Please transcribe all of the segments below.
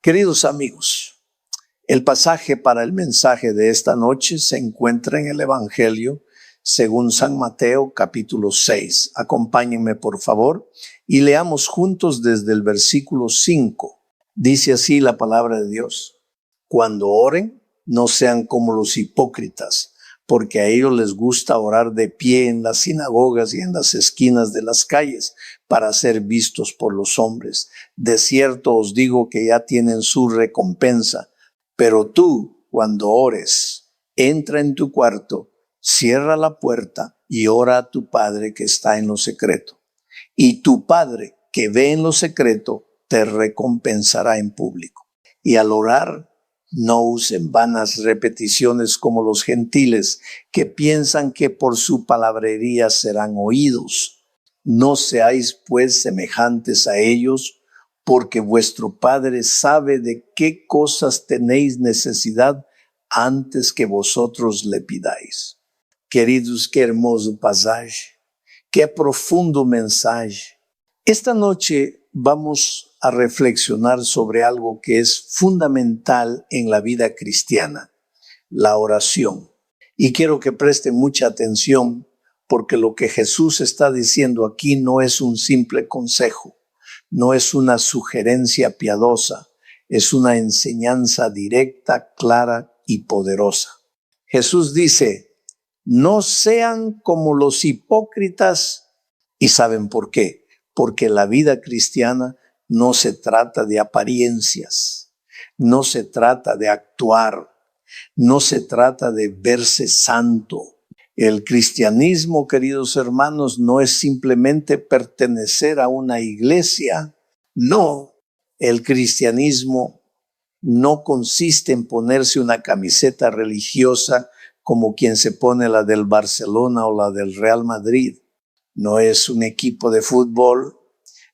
Queridos amigos, el pasaje para el mensaje de esta noche se encuentra en el Evangelio según San Mateo, capítulo 6. Acompáñenme, por favor, y leamos juntos desde el versículo 5. Dice así la palabra de Dios: Cuando oren, no sean como los hipócritas, porque a ellos les gusta orar de pie en las sinagogas y en las esquinas de las calles para ser vistos por los hombres. De cierto os digo que ya tienen su recompensa. Pero tú, cuando ores, entra en tu cuarto, cierra la puerta y ora a tu Padre que está en lo secreto. Y tu Padre que ve en lo secreto te recompensará en público. Y al orar, no usen vanas repeticiones como los gentiles, que piensan que por su palabrería serán oídos. No seáis pues semejantes a ellos, porque vuestro Padre sabe de qué cosas tenéis necesidad antes que vosotros le pidáis. Queridos, qué hermoso pasaje, qué profundo mensaje. Esta noche vamos a reflexionar sobre algo que es fundamental en la vida cristiana, la oración. Y quiero que presten mucha atención, porque lo que Jesús está diciendo aquí no es un simple consejo, no es una sugerencia piadosa, es una enseñanza directa, clara y poderosa. Jesús dice: no sean como los hipócritas. ¿Y saben por qué? Porque la vida cristiana no se trata de apariencias, no se trata de actuar, no se trata de verse santo. El cristianismo, queridos hermanos, no es simplemente pertenecer a una iglesia. No, el cristianismo no consiste en ponerse una camiseta religiosa como quien se pone la del Barcelona o la del Real Madrid. No es un equipo de fútbol,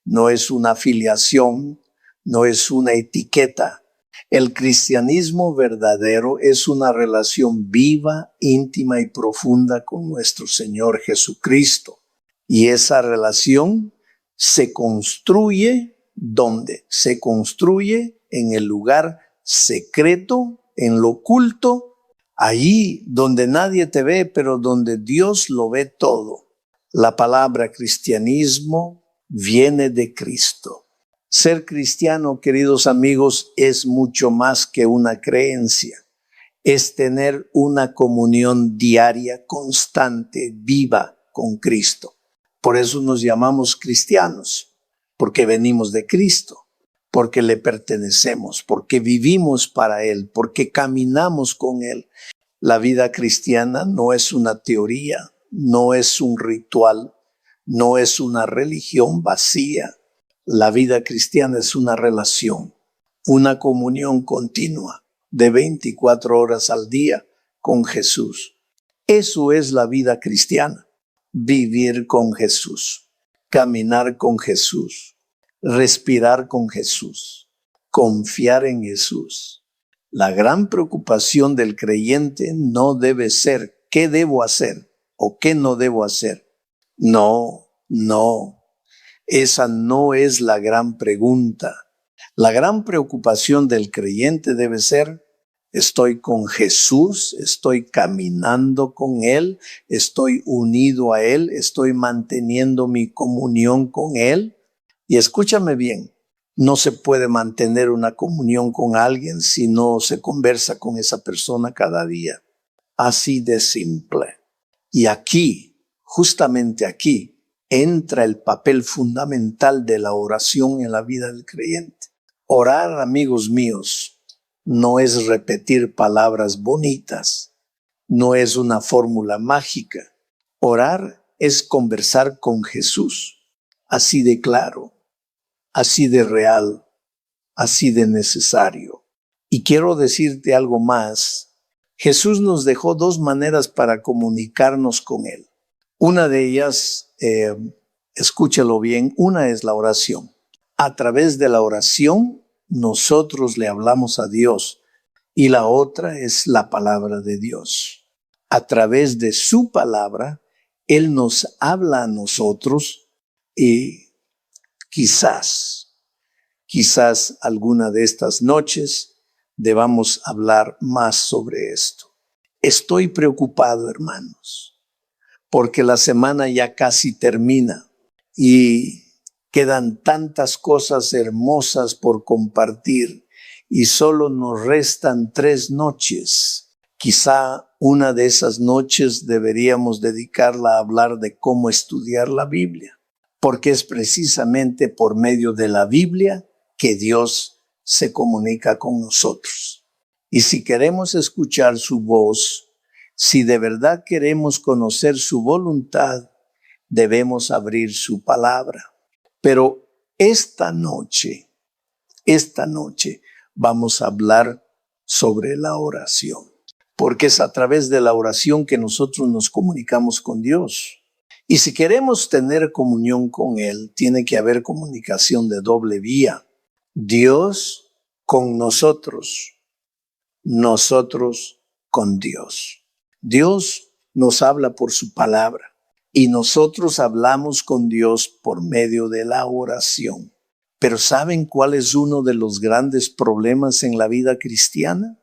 no es una afiliación, no es una etiqueta. El cristianismo verdadero es una relación viva, íntima y profunda con nuestro Señor Jesucristo. Y esa relación se construye, ¿dónde? Se construye en el lugar secreto, en lo oculto, allí donde nadie te ve, pero donde Dios lo ve todo. La palabra cristianismo viene de Cristo. Ser cristiano, queridos amigos, es mucho más que una creencia. Es tener una comunión diaria, constante, viva con Cristo. Por eso nos llamamos cristianos, porque venimos de Cristo, porque le pertenecemos, porque vivimos para Él, porque caminamos con Él. La vida cristiana no es una teoría, no es un ritual, no es una religión vacía. La vida cristiana es una relación, una comunión continua de 24 horas al día con Jesús. Eso es la vida cristiana: vivir con Jesús, caminar con Jesús, respirar con Jesús, confiar en Jesús. La gran preocupación del creyente no debe ser qué debo hacer o qué no debo hacer. No. Esa no es la gran pregunta. La gran preocupación del creyente debe ser: estoy con Jesús, estoy caminando con Él, estoy unido a Él, estoy manteniendo mi comunión con Él. Y escúchame bien, no se puede mantener una comunión con alguien si no se conversa con esa persona cada día. Así de simple. Y aquí, justamente aquí, entra el papel fundamental de la oración en la vida del creyente. Orar, amigos míos, no es repetir palabras bonitas, no es una fórmula mágica. Orar es conversar con Jesús, así de claro, así de real, así de necesario. Y quiero decirte algo más. Jesús nos dejó dos maneras para comunicarnos con Él. Una de ellas, escúchalo bien, una es la oración. A través de la oración, nosotros le hablamos a Dios, y la otra es la palabra de Dios. A través de su palabra, Él nos habla a nosotros y quizás Quizás alguna de estas noches debamos hablar más sobre esto. Estoy preocupado, hermanos, porque la semana ya casi termina y quedan tantas cosas hermosas por compartir y solo nos restan 3 noches. Quizá una de esas noches deberíamos dedicarla a hablar de cómo estudiar la Biblia, porque es precisamente por medio de la Biblia que Dios se comunica con nosotros. Y si queremos escuchar su voz, si de verdad queremos conocer su voluntad, debemos abrir su palabra. Pero esta noche vamos a hablar sobre la oración, porque es a través de la oración que nosotros nos comunicamos con Dios. Y si queremos tener comunión con Él, tiene que haber comunicación de doble vía. Dios con nosotros, nosotros con Dios. Dios nos habla por su palabra y nosotros hablamos con Dios por medio de la oración. Pero ¿saben cuál es uno de los grandes problemas en la vida cristiana?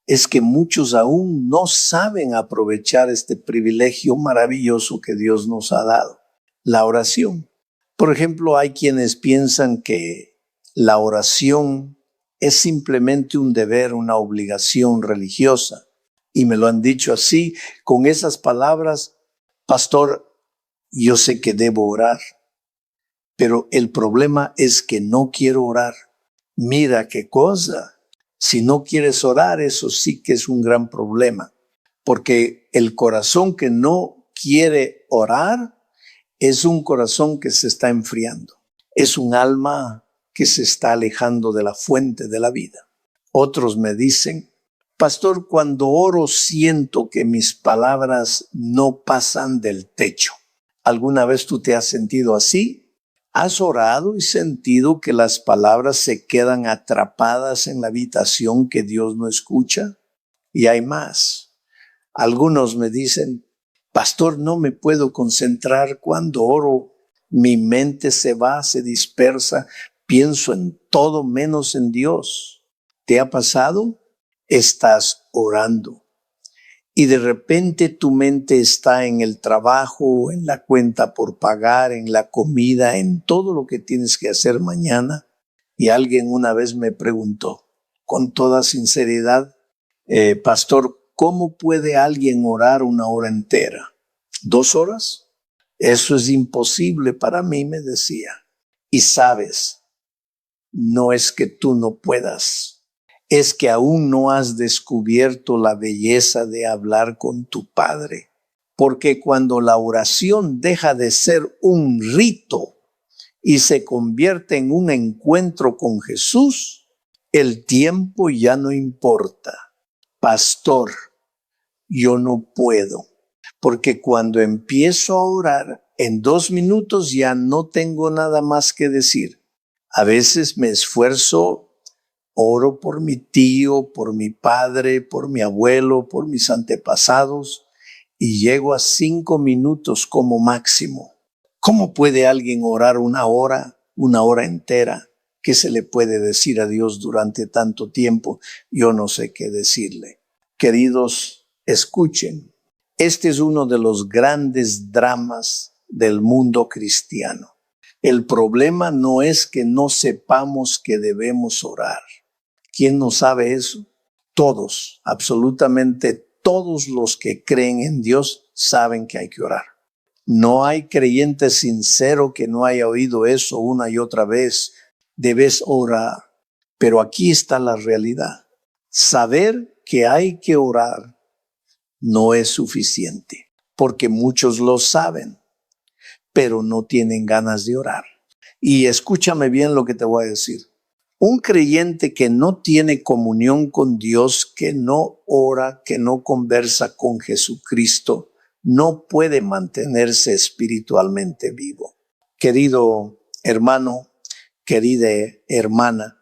Es que muchos aún no saben aprovechar este privilegio maravilloso que Dios nos ha dado, la oración. Por ejemplo, hay quienes piensan que la oración es simplemente un deber, una obligación religiosa. Y me lo han dicho así, con esas palabras: pastor, yo sé que debo orar, pero el problema es que no quiero orar. Mira qué cosa. Si no quieres orar, eso sí que es un gran problema, porque el corazón que no quiere orar es un corazón que se está enfriando. Es un alma que se está alejando de la fuente de la vida. Otros me dicen: pastor, cuando oro siento que mis palabras no pasan del techo. ¿Alguna vez tú te has sentido así? ¿Has orado y sentido que las palabras se quedan atrapadas en la habitación que Dios no escucha? Y hay más. Algunos me dicen: pastor, no me puedo concentrar cuando oro. Mi mente se va, se dispersa. Pienso en todo menos en Dios. ¿Te ha pasado? Estás orando y de repente tu mente está en el trabajo, en la cuenta por pagar, en la comida, en todo lo que tienes que hacer mañana. Y alguien una vez me preguntó con toda sinceridad: pastor, ¿cómo puede alguien orar 1 hora entera? ¿2 horas? Eso es imposible para mí, me decía. Y sabes, no es que tú no puedas, es que aún no has descubierto la belleza de hablar con tu Padre. Porque cuando la oración deja de ser un rito y se convierte en un encuentro con Jesús, el tiempo ya no importa. Pastor, yo no puedo, porque cuando empiezo a orar, en 2 minutos ya no tengo nada más que decir. A veces me esfuerzo, oro por mi tío, por mi padre, por mi abuelo, por mis antepasados, y llego a 5 minutos como máximo. ¿Cómo puede alguien orar 1 hora, 1 hora entera? ¿Qué se le puede decir a Dios durante tanto tiempo? Yo no sé qué decirle. Queridos, escuchen. Este es uno de los grandes dramas del mundo cristiano. El problema no es que no sepamos que debemos orar. ¿Quién no sabe eso? Todos, absolutamente todos los que creen en Dios saben que hay que orar. No hay creyente sincero que no haya oído eso una y otra vez. Debes orar. Pero aquí está la realidad. Saber que hay que orar no es suficiente, porque muchos lo saben, pero no tienen ganas de orar. Y escúchame bien lo que te voy a decir. Un creyente que no tiene comunión con Dios, que no ora, que no conversa con Jesucristo, no puede mantenerse espiritualmente vivo. Querido hermano, querida hermana,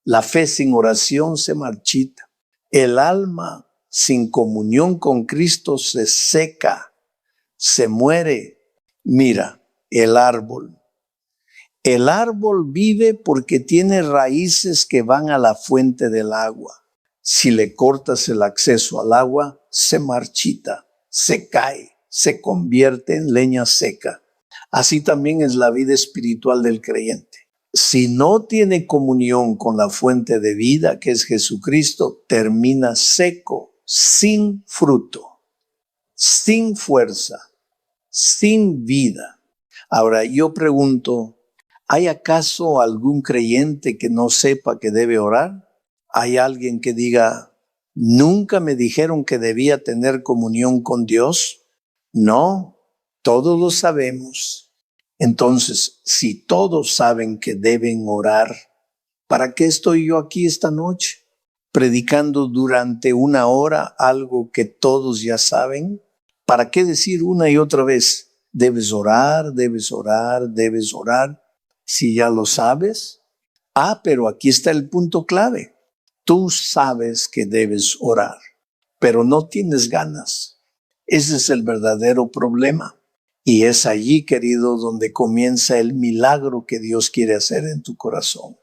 la fe sin oración se marchita. El alma sin comunión con Cristo se seca, se muere. Mira, el árbol El árbol vive porque tiene raíces que van a la fuente del agua. Si le cortas el acceso al agua, se marchita, se cae, se convierte en leña seca. Así también es la vida espiritual del creyente. Si no tiene comunión con la fuente de vida, que es Jesucristo, termina seco, sin fruto, sin fuerza, sin vida. Ahora, yo pregunto, ¿hay acaso algún creyente que no sepa que debe orar? ¿Hay alguien que diga, nunca me dijeron que debía tener comunión con Dios? No, todos lo sabemos. Entonces, si todos saben que deben orar, ¿para qué estoy yo aquí esta noche? Predicando durante 1 hora algo que todos ya saben. ¿Para qué decir una y otra vez, debes orar, debes orar, debes orar, si ya lo sabes? Pero aquí está el punto clave. Tú sabes que debes orar, pero no tienes ganas. Ese es el verdadero problema. Y es allí, querido, donde comienza el milagro que Dios quiere hacer en tu corazón.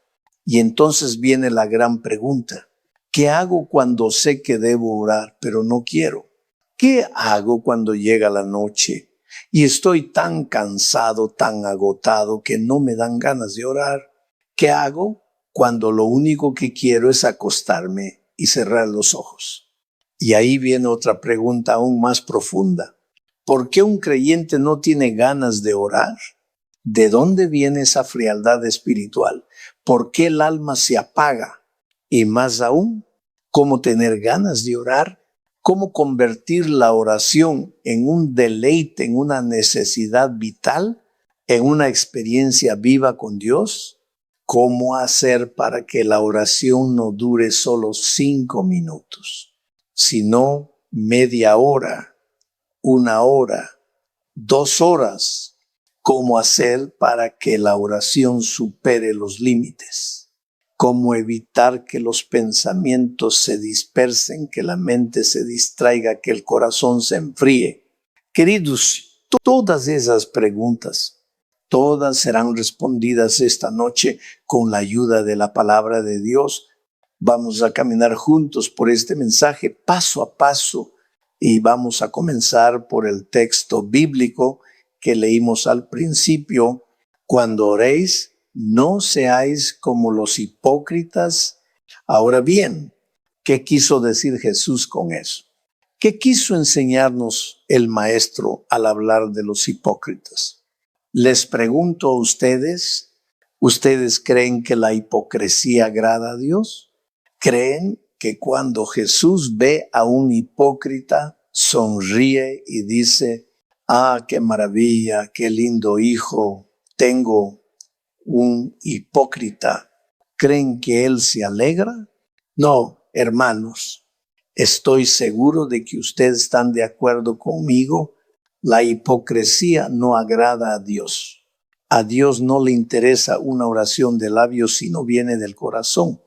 Y entonces viene la gran pregunta. ¿Qué hago cuando sé que debo orar, pero no quiero? ¿Qué hago cuando llega la noche y estoy tan cansado, tan agotado que no me dan ganas de orar? ¿Qué hago cuando lo único que quiero es acostarme y cerrar los ojos? Y ahí viene otra pregunta aún más profunda. ¿Por qué un creyente no tiene ganas de orar? ¿De dónde viene esa frialdad espiritual? ¿Por qué el alma se apaga? Y más aún, ¿cómo tener ganas de orar? ¿Cómo convertir la oración en un deleite, en una necesidad vital, en una experiencia viva con Dios? ¿Cómo hacer para que la oración no dure solo 5 minutos, sino media hora? 1 hora, 2 horas? ¿Cómo hacer para que la oración supere los límites? ¿Cómo evitar que los pensamientos se dispersen, que la mente se distraiga, que el corazón se enfríe? Queridos, todas esas preguntas, todas serán respondidas esta noche con la ayuda de la palabra de Dios. Vamos a caminar juntos por este mensaje paso a paso. Y vamos a comenzar por el texto bíblico que leímos al principio. Cuando oréis, no seáis como los hipócritas. Ahora bien, ¿qué quiso decir Jesús con eso? ¿Qué quiso enseñarnos el maestro al hablar de los hipócritas? Les pregunto a ustedes, ¿ustedes creen que la hipocresía agrada a Dios? ¿Creen que cuando Jesús ve a un hipócrita, sonríe y dice, qué maravilla, qué lindo hijo, tengo un hipócrita? ¿Creen que Él se alegra? No, hermanos, estoy seguro de que ustedes están de acuerdo conmigo. La hipocresía no agrada a Dios. A Dios no le interesa una oración de labios si no viene del corazón.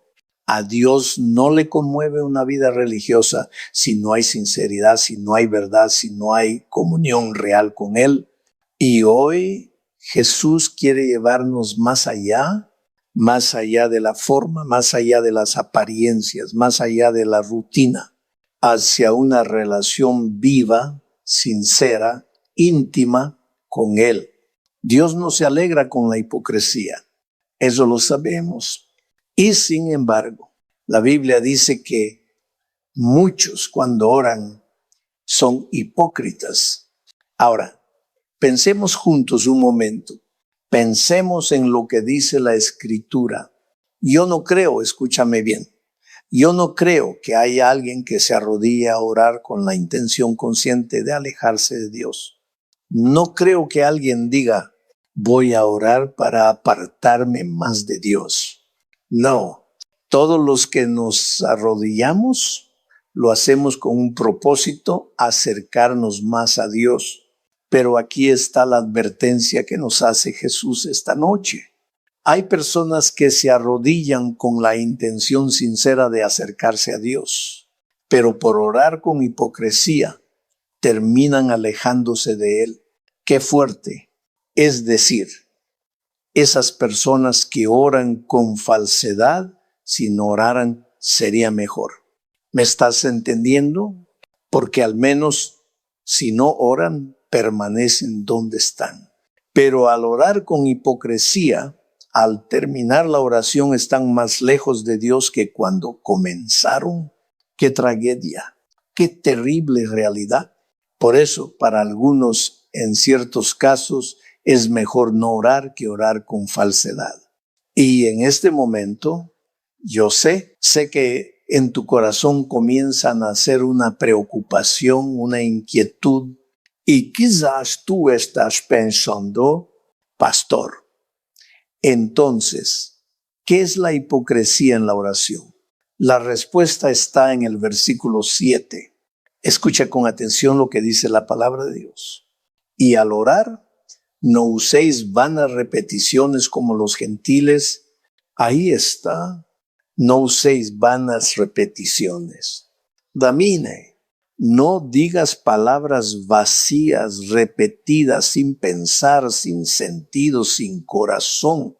A Dios no le conmueve una vida religiosa si no hay sinceridad, si no hay verdad, si no hay comunión real con Él. Y hoy Jesús quiere llevarnos más allá de la forma, más allá de las apariencias, más allá de la rutina, hacia una relación viva, sincera, íntima con Él. Dios no se alegra con la hipocresía, eso lo sabemos. Y sin embargo, la Biblia dice que muchos cuando oran son hipócritas. Ahora, pensemos juntos un momento. Pensemos en lo que dice la Escritura. Yo no creo, escúchame bien, yo no creo que haya alguien que se arrodille a orar con la intención consciente de alejarse de Dios. No creo que alguien diga, voy a orar para apartarme más de Dios. No, todos los que nos arrodillamos lo hacemos con un propósito, acercarnos más a Dios. Pero aquí está la advertencia que nos hace Jesús esta noche. Hay personas que se arrodillan con la intención sincera de acercarse a Dios, pero por orar con hipocresía terminan alejándose de Él. ¡Qué fuerte! Es decir, esas personas que oran con falsedad, si no oraran, sería mejor. ¿Me estás entendiendo? Porque al menos si no oran, permanecen donde están. Pero al orar con hipocresía, al terminar la oración están más lejos de Dios que cuando comenzaron. ¡Qué tragedia! ¡Qué terrible realidad! Por eso, para algunos, en ciertos casos, es mejor no orar que orar con falsedad. Y en este momento, yo sé que en tu corazón comienza a nacer una preocupación, una inquietud, y quizás tú estás pensando, pastor, entonces, ¿qué es la hipocresía en la oración? La respuesta está en el versículo 7. Escucha con atención lo que dice la palabra de Dios. Y al orar, no uséis vanas repeticiones como los gentiles. Ahí está. No uséis vanas repeticiones. Damine, no digas palabras vacías, repetidas, sin pensar, sin sentido, sin corazón.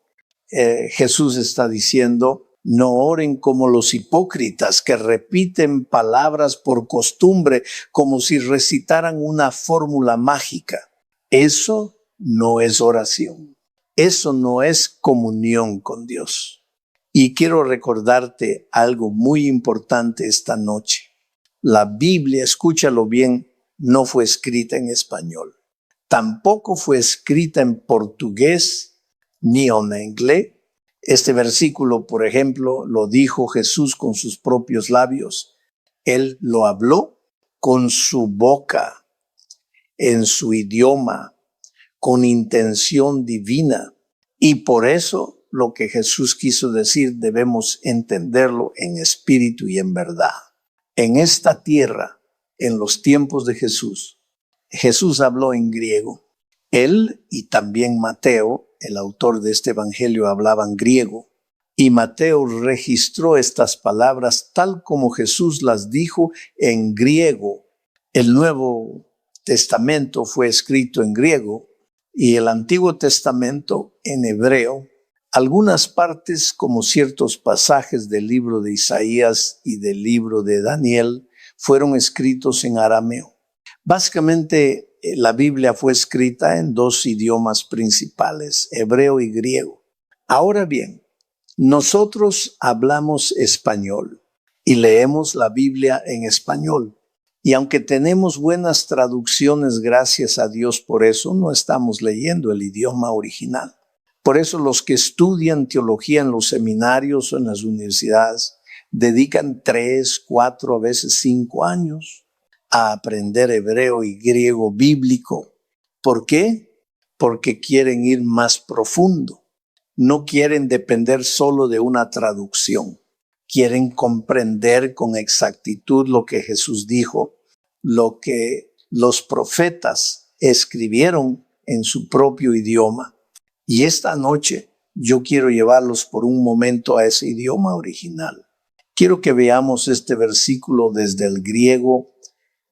Jesús está diciendo, no oren como los hipócritas que repiten palabras por costumbre, como si recitaran una fórmula mágica. Eso no es oración. Eso no es comunión con Dios. Y quiero recordarte algo muy importante esta noche. La Biblia, escúchalo bien, no fue escrita en español. Tampoco fue escrita en portugués ni en inglés. Este versículo, por ejemplo, lo dijo Jesús con sus propios labios. Él lo habló con su boca, en su idioma, con intención divina. Y por eso lo que Jesús quiso decir debemos entenderlo en espíritu y en verdad. En esta tierra, en los tiempos de Jesús, Jesús habló en griego. Él y también Mateo, el autor de este evangelio, hablaban griego. Y Mateo registró estas palabras tal como Jesús las dijo en griego. El Nuevo Testamento fue escrito en griego y el Antiguo Testamento en hebreo. Algunas partes, como ciertos pasajes del libro de Isaías y del libro de Daniel, fueron escritos en arameo. Básicamente, la Biblia fue escrita en dos idiomas principales, hebreo y griego. Ahora bien, nosotros hablamos español y leemos la Biblia en español. Y aunque tenemos buenas traducciones, gracias a Dios por eso, no estamos leyendo el idioma original. Por eso los que estudian teología en los seminarios o en las universidades dedican 3, 4, a veces 5 años a aprender hebreo y griego bíblico. ¿Por qué? Porque quieren ir más profundo. No quieren depender solo de una traducción. Quieren comprender con exactitud lo que Jesús dijo, lo que los profetas escribieron en su propio idioma. Y esta noche yo quiero llevarlos por un momento a ese idioma original. Quiero que veamos este versículo desde el griego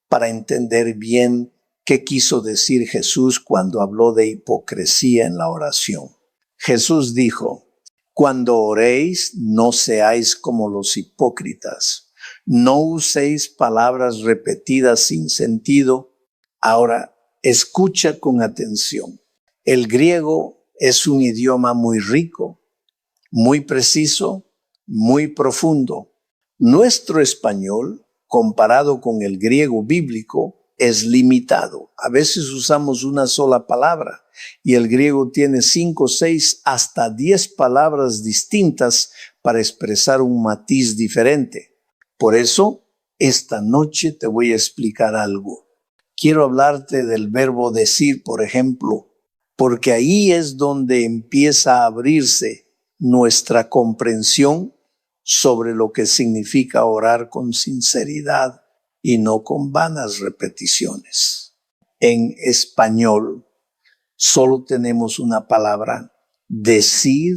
para entender bien qué quiso decir Jesús cuando habló de hipocresía en la oración. Jesús dijo, cuando oréis, no seáis como los hipócritas. No uséis palabras repetidas sin sentido. Ahora, escucha con atención. El griego es un idioma muy rico, muy preciso, muy profundo. Nuestro español, comparado con el griego bíblico, es limitado. A veces usamos una sola palabra y el griego tiene 5, 6, hasta 10 palabras distintas para expresar un matiz diferente. Por eso, esta noche te voy a explicar algo. Quiero hablarte del verbo decir, por ejemplo, porque ahí es donde empieza a abrirse nuestra comprensión sobre lo que significa orar con sinceridad y no con vanas repeticiones. En español solo tenemos una palabra, decir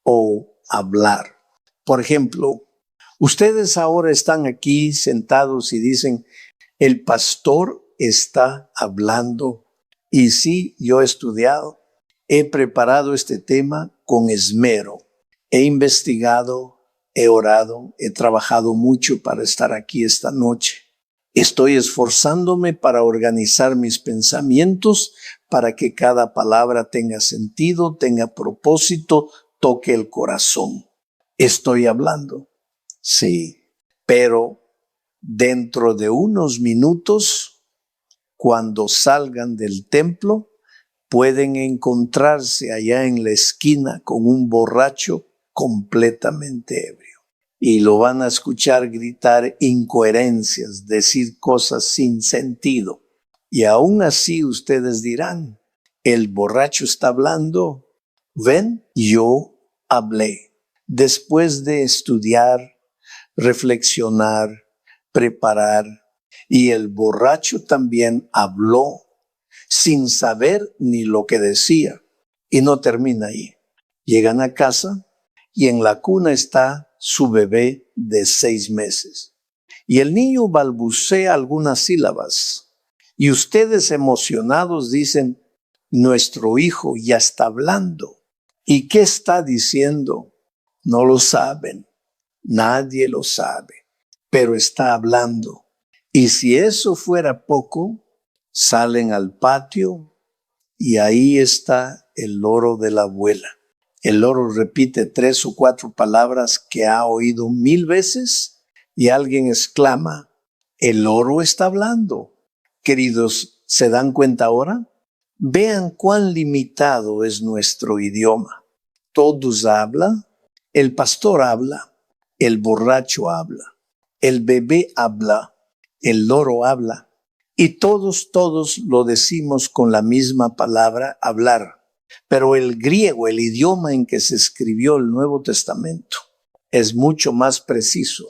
o hablar. Por ejemplo, ustedes ahora están aquí sentados y dicen, el pastor está hablando. Y sí, yo he estudiado. He preparado este tema con esmero. He investigado, he orado, he trabajado mucho para estar aquí esta noche. Estoy esforzándome para organizar mis pensamientos para que cada palabra tenga sentido, tenga propósito, toque el corazón. Estoy hablando, sí, pero dentro de unos minutos, cuando salgan del templo, pueden encontrarse allá en la esquina con un borracho completamente ebrio. Y lo van a escuchar gritar incoherencias, decir cosas sin sentido. Y aún así ustedes dirán, el borracho está hablando. ¿Ven? Yo hablé. Después de estudiar, reflexionar, preparar, y el borracho también habló sin saber ni lo que decía. Y no termina ahí. Llegan a casa y en la cuna está su bebé de 6 meses. Y el niño balbucea algunas sílabas. Y ustedes emocionados dicen, nuestro hijo ya está hablando. ¿Y qué está diciendo? No lo saben. Nadie lo sabe. Pero está hablando. Y si eso fuera poco, salen al patio y ahí está el loro de la abuela. El loro repite 3 o 4 palabras que ha oído 1000 veces y alguien exclama, el loro está hablando. Queridos, ¿se dan cuenta ahora? Vean cuán limitado es nuestro idioma. Todos hablan, el pastor habla, el borracho habla, el bebé habla, el loro habla. Y todos lo decimos con la misma palabra, hablar. Pero el griego, el idioma en que se escribió el Nuevo Testamento, es mucho más preciso.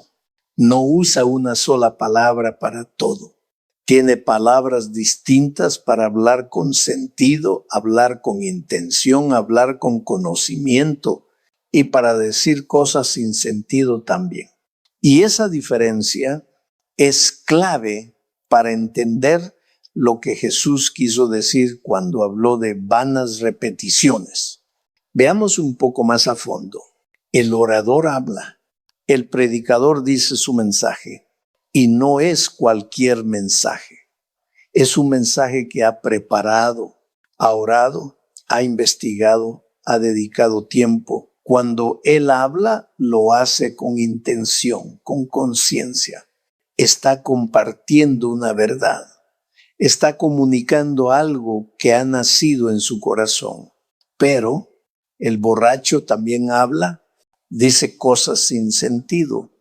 No usa una sola palabra para todo. Tiene palabras distintas para hablar con sentido, hablar con intención, hablar con conocimiento y para decir cosas sin sentido también. Y esa diferencia es clave para entender lo que Jesús quiso decir cuando habló de vanas repeticiones. Veamos un poco más a fondo. El orador habla, el predicador dice su mensaje, y no es cualquier mensaje. Es un mensaje que ha preparado, ha orado, ha investigado, ha dedicado tiempo. Cuando él habla, lo hace con intención, con conciencia. Está compartiendo una verdad. Está comunicando algo que ha nacido en su corazón. Pero el borracho también habla, dice cosas sin sentido,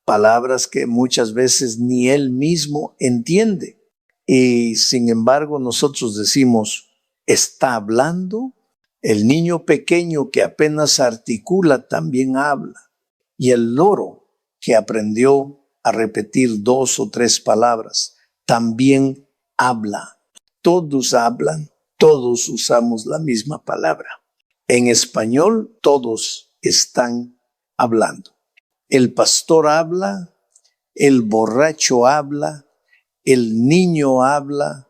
palabras que muchas veces ni él mismo entiende. Y sin embargo nosotros decimos, está hablando. El niño pequeño que apenas articula también habla. Y el loro que aprendió a repetir 2 o 3 palabras también habla. Todos hablan, todos usamos la misma palabra. En español, todos están hablando. El pastor habla, el borracho habla, el niño habla,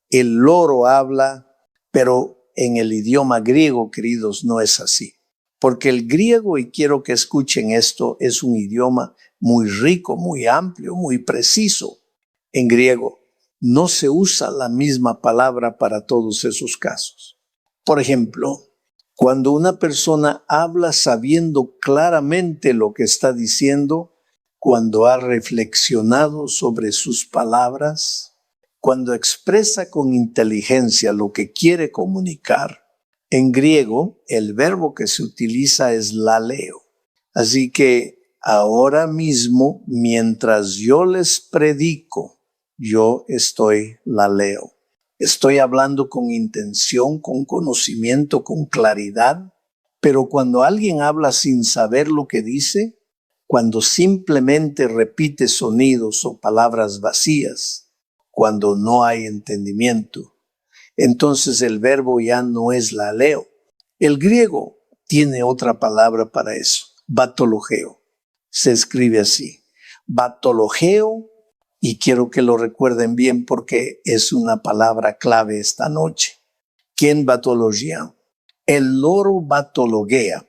el loro habla, pero en el idioma griego, queridos, no es así. Porque el griego, y quiero que escuchen esto, es un idioma muy rico, muy amplio, muy preciso. En griego no se usa la misma palabra para todos esos casos. Por ejemplo, cuando una persona habla sabiendo claramente lo que está diciendo, cuando ha reflexionado sobre sus palabras, cuando expresa con inteligencia lo que quiere comunicar, en griego el verbo que se utiliza es laleo. Así que ahora mismo, mientras yo les predico, yo estoy laleo. Estoy hablando con intención, con conocimiento, con claridad, pero cuando alguien habla sin saber lo que dice, cuando simplemente repite sonidos o palabras vacías, cuando no hay entendimiento, entonces el verbo ya no es laleo. El griego tiene otra palabra para eso, batologeo. Se escribe así, batologeo, y quiero que lo recuerden bien porque es una palabra clave esta noche. ¿Quién batología? El loro batologuea,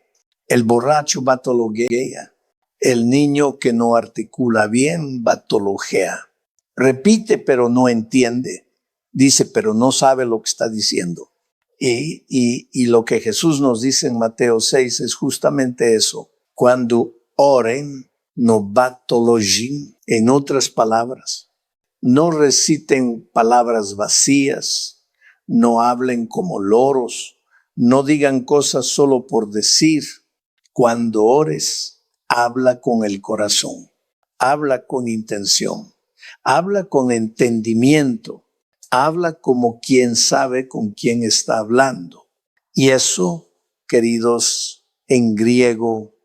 el borracho batologuea, el niño que no articula bien batologea. Repite pero no entiende, dice pero no sabe lo que está diciendo. Y lo que Jesús nos dice en Mateo 6 es justamente eso. Cuando oren, no batologin, en otras palabras, no reciten palabras vacías, no hablen como loros, no digan cosas solo por decir. Cuando ores, habla con el corazón, habla con intención, habla con entendimiento, habla como quien sabe con quién está hablando. Y eso, queridos, en griego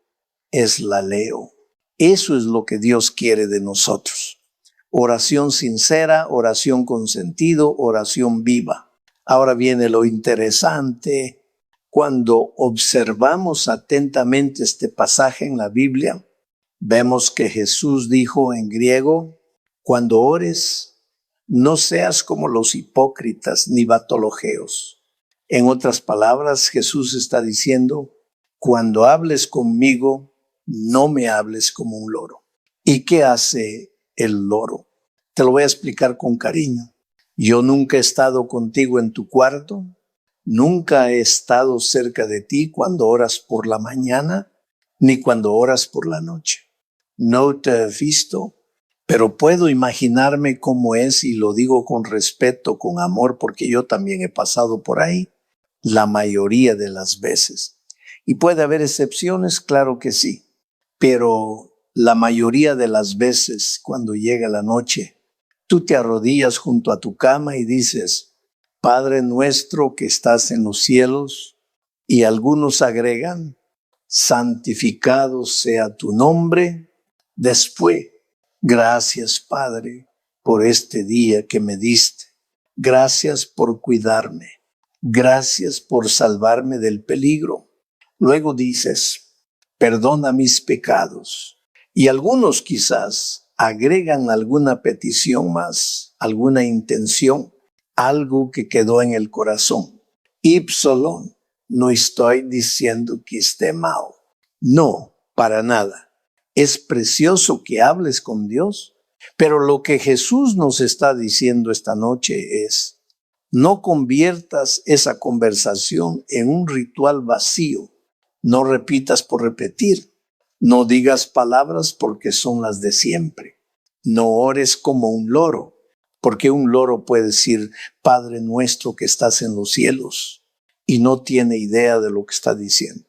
es laleo. Eso es lo que Dios quiere de nosotros. Oración sincera, oración con sentido, oración viva. Ahora viene lo interesante. Cuando observamos atentamente este pasaje en la Biblia, vemos que Jesús dijo en griego, cuando ores, no seas como los hipócritas ni batologeos. En otras palabras, Jesús está diciendo, cuando hables conmigo, no me hables como un loro. ¿Y qué hace el loro? Te lo voy a explicar con cariño. Yo nunca he estado contigo en tu cuarto, nunca he estado cerca de ti cuando oras por la mañana, ni cuando oras por la noche. No te he visto, pero puedo imaginarme cómo es, y lo digo con respeto, con amor, porque yo también he pasado por ahí la mayoría de las veces. ¿Y puede haber excepciones? Claro que sí, pero la mayoría de las veces cuando llega la noche, tú te arrodillas junto a tu cama y dices, Padre nuestro que estás en los cielos, y algunos agregan, santificado sea tu nombre. Después, gracias Padre por este día que me diste. Gracias por cuidarme. Gracias por salvarme del peligro. Luego dices, perdona mis pecados. Y algunos quizás agregan alguna petición más, alguna intención, algo que quedó en el corazón. Ipsolon, no estoy diciendo que esté mal. No, para nada. Es precioso que hables con Dios, pero lo que Jesús nos está diciendo esta noche es, no conviertas esa conversación en un ritual vacío. No repitas por repetir. No digas palabras porque son las de siempre. No ores como un loro, porque un loro puede decir, Padre nuestro que estás en los cielos, y no tiene idea de lo que está diciendo.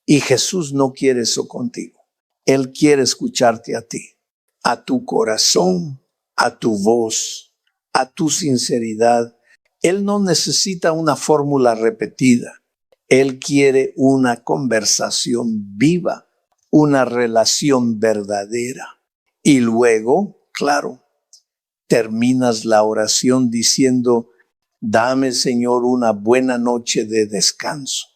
Y Jesús no quiere eso contigo. Él quiere escucharte a ti, a tu corazón, a tu voz, a tu sinceridad. Él no necesita una fórmula repetida. Él quiere una conversación viva, una relación verdadera. Y luego, claro, terminas la oración diciendo, dame, Señor, una buena noche de descanso.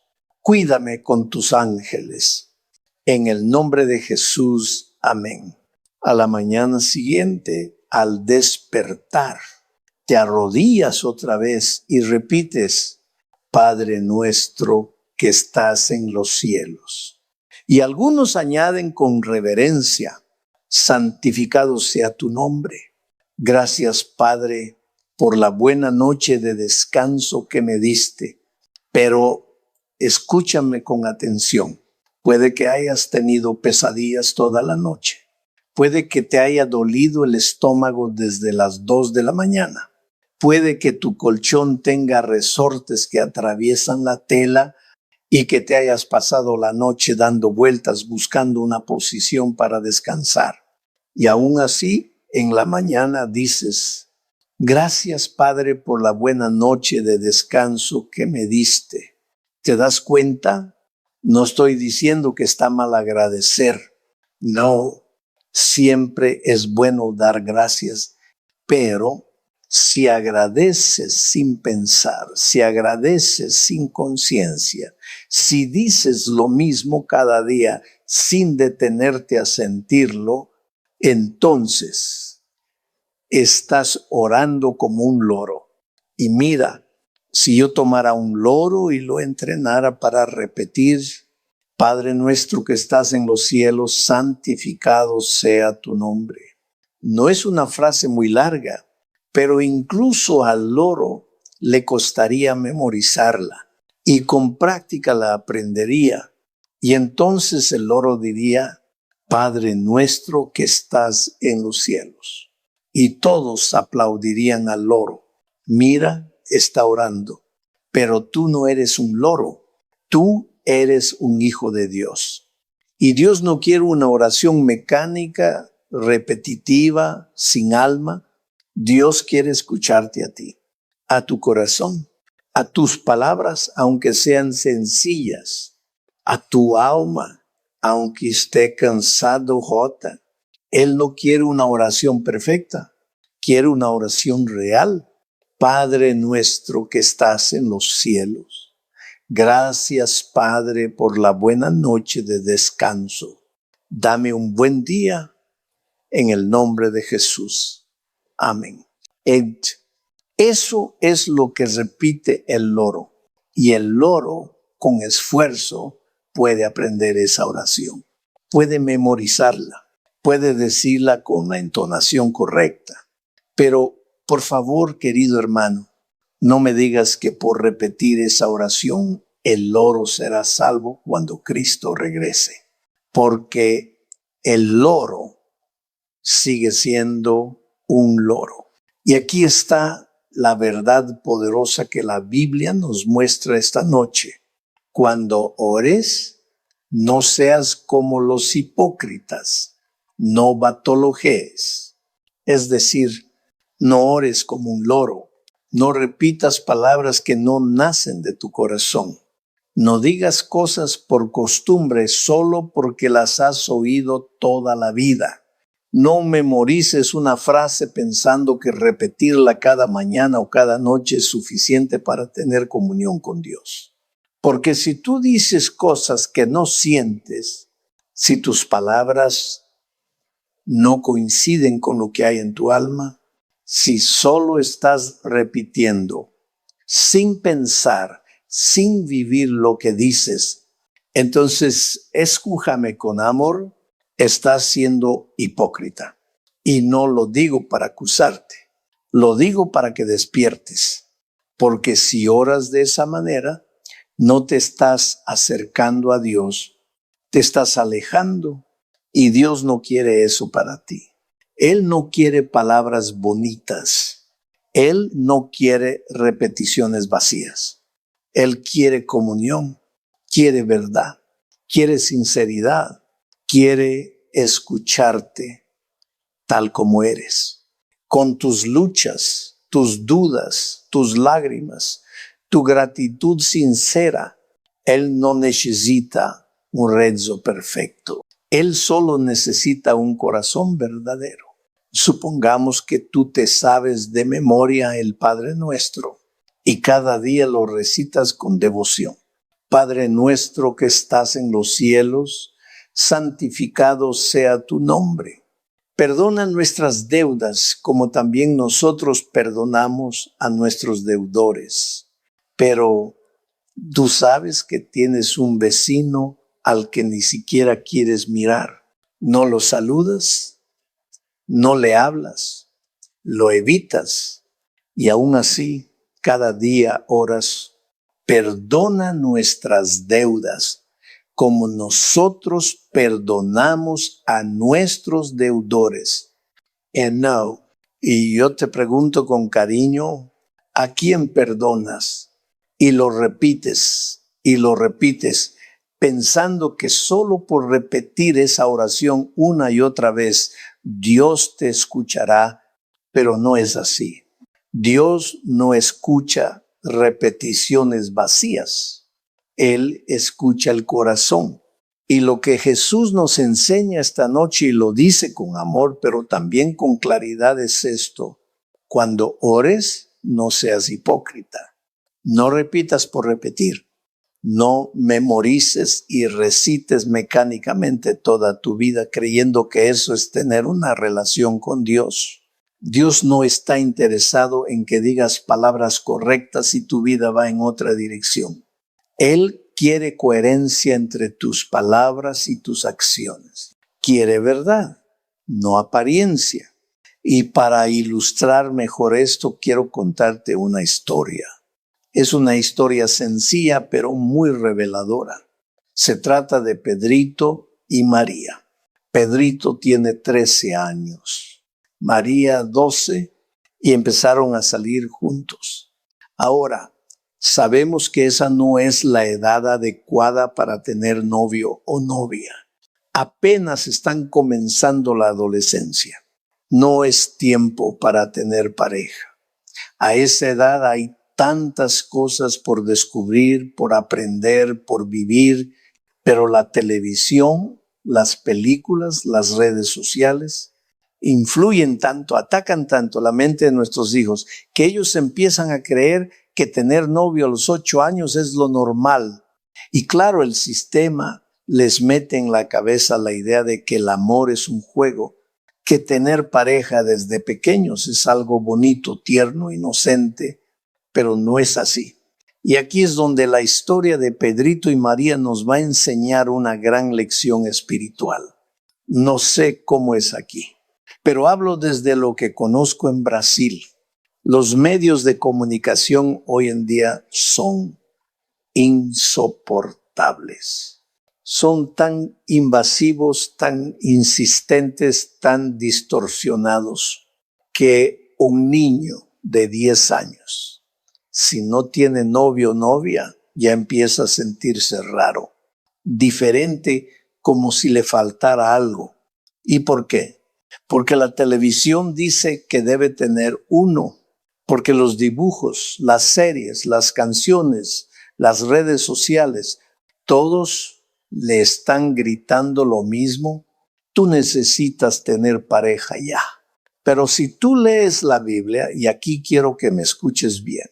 Cuídame con tus ángeles. En el nombre de Jesús, amén. A la mañana siguiente, al despertar, te arrodillas otra vez y repites, Padre nuestro que estás en los cielos. Y algunos añaden con reverencia, santificado sea tu nombre. Gracias, Padre, por la buena noche de descanso que me diste. Pero escúchame con atención. Puede que hayas tenido pesadillas toda la noche. Puede que te haya dolido el estómago desde las 2 de la mañana. Puede que tu colchón tenga resortes que atraviesan la tela y que te hayas pasado la noche dando vueltas buscando una posición para descansar. Y aún así, en la mañana dices, gracias Padre por la buena noche de descanso que me diste. ¿Te das cuenta? No estoy diciendo que está mal agradecer. No, siempre es bueno dar gracias, pero si agradeces sin pensar, si agradeces sin conciencia, si dices lo mismo cada día sin detenerte a sentirlo, entonces estás orando como un loro. Y mira, Si yo tomara un loro y lo entrenara para repetir, Padre nuestro que estás en los cielos, santificado sea tu nombre. No es una frase muy larga, pero incluso al loro le costaría memorizarla y con práctica la aprendería. Y entonces el loro diría, Padre nuestro que estás en los cielos. Y todos aplaudirían al loro. Mira, está orando, pero tú no eres un loro, tú eres un hijo de Dios. Y Dios no quiere una oración mecánica, repetitiva, sin alma. Dios quiere escucharte a ti, a tu corazón, a tus palabras, aunque sean sencillas, a tu alma, aunque esté cansado, jota. Él no quiere una oración perfecta, quiere una oración real. Padre nuestro que estás en los cielos. Gracias, Padre, por la buena noche de descanso. Dame un buen día en el nombre de Jesús. Amén. Eso es lo que repite el loro. Y el loro, con esfuerzo, puede aprender esa oración. Puede memorizarla. Puede decirla con la entonación correcta. Pero por favor, querido hermano, no me digas que por repetir esa oración el loro será salvo cuando Cristo regrese, porque el loro sigue siendo un loro. Y aquí está la verdad poderosa que la Biblia nos muestra esta noche. Cuando ores, no seas como los hipócritas, no batologees, es decir, no ores como un loro. No repitas palabras que no nacen de tu corazón. No digas cosas por costumbre solo porque las has oído toda la vida. No memorices una frase pensando que repetirla cada mañana o cada noche es suficiente para tener comunión con Dios. Porque si tú dices cosas que no sientes, si tus palabras no coinciden con lo que hay en tu alma, si solo estás repitiendo, sin pensar, sin vivir lo que dices, entonces, escúchame con amor, estás siendo hipócrita. Y no lo digo para acusarte, lo digo para que despiertes. Porque si oras de esa manera, no te estás acercando a Dios, te estás alejando y Dios no quiere eso para ti. Él no quiere palabras bonitas. Él no quiere repeticiones vacías. Él quiere comunión, quiere verdad, quiere sinceridad, quiere escucharte tal como eres, con tus luchas, tus dudas, tus lágrimas, tu gratitud sincera. Él no necesita un rezo perfecto. Él solo necesita un corazón verdadero. Supongamos que tú te sabes de memoria el Padre Nuestro y cada día lo recitas con devoción. Padre nuestro que estás en los cielos, santificado sea tu nombre. Perdona nuestras deudas como también nosotros perdonamos a nuestros deudores. Pero tú sabes que tienes un vecino al que ni siquiera quieres mirar. No lo saludas, no le hablas, lo evitas y aún así cada día oras. Perdona nuestras deudas como nosotros perdonamos a nuestros deudores. Y yo te pregunto con cariño, ¿a quién perdonas? Y lo repites, pensando que solo por repetir esa oración una y otra vez, Dios te escuchará, pero no es así. Dios no escucha repeticiones vacías. Él escucha el corazón. Y lo que Jesús nos enseña esta noche, y lo dice con amor, pero también con claridad, es esto. Cuando ores, no seas hipócrita. No repitas por repetir. No memorices y recites mecánicamente toda tu vida creyendo que eso es tener una relación con Dios. Dios no está interesado en que digas palabras correctas y tu vida va en otra dirección. Él quiere coherencia entre tus palabras y tus acciones. Quiere verdad, no apariencia. Y para ilustrar mejor esto, quiero contarte una historia. Es una historia sencilla, pero muy reveladora. Se trata de Pedrito y María. Pedrito tiene 13 años, María 12, y empezaron a salir juntos. Ahora, sabemos que esa no es la edad adecuada para tener novio o novia. Apenas están comenzando la adolescencia. No es tiempo para tener pareja. A esa edad hay tantas cosas por descubrir, por aprender, por vivir, pero la televisión, las películas, las redes sociales influyen tanto, atacan tanto la mente de nuestros hijos, que ellos empiezan a creer que tener novio a los 8 años es lo normal. Y claro, el sistema les mete en la cabeza la idea de que el amor es un juego, que tener pareja desde pequeños es algo bonito, tierno, inocente, pero no es así. Y aquí es donde la historia de Pedrito y María nos va a enseñar una gran lección espiritual. No sé cómo es aquí, pero hablo desde lo que conozco en Brasil. Los medios de comunicación hoy en día son insoportables. Son tan invasivos, tan insistentes, tan distorsionados, que un niño de 10 años, si no tiene novio o novia, ya empieza a sentirse raro, diferente, como si le faltara algo. ¿Y por qué? Porque la televisión dice que debe tener uno, porque los dibujos, las series, las canciones, las redes sociales, todos le están gritando lo mismo. Tú necesitas tener pareja ya. Pero si tú lees la Biblia, y aquí quiero que me escuches bien,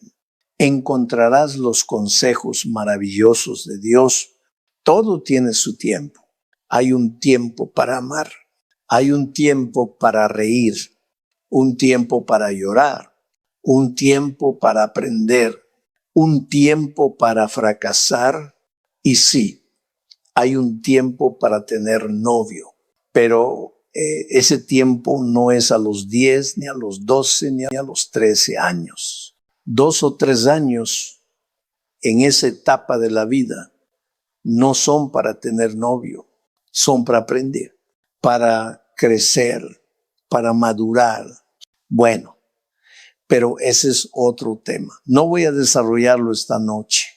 encontrarás los consejos maravillosos de Dios. Todo tiene su tiempo. Hay un tiempo para amar, hay un tiempo para reír, un tiempo para llorar, un tiempo para aprender, un tiempo para fracasar, y sí, hay un tiempo para tener novio, pero ese tiempo no es a los 10, ni a los 12, ni a los 13 años. 2 o 3 años en esa etapa de la vida no son para tener novio, son para aprender, para crecer, para madurar. Bueno, pero ese es otro tema. No voy a desarrollarlo esta noche.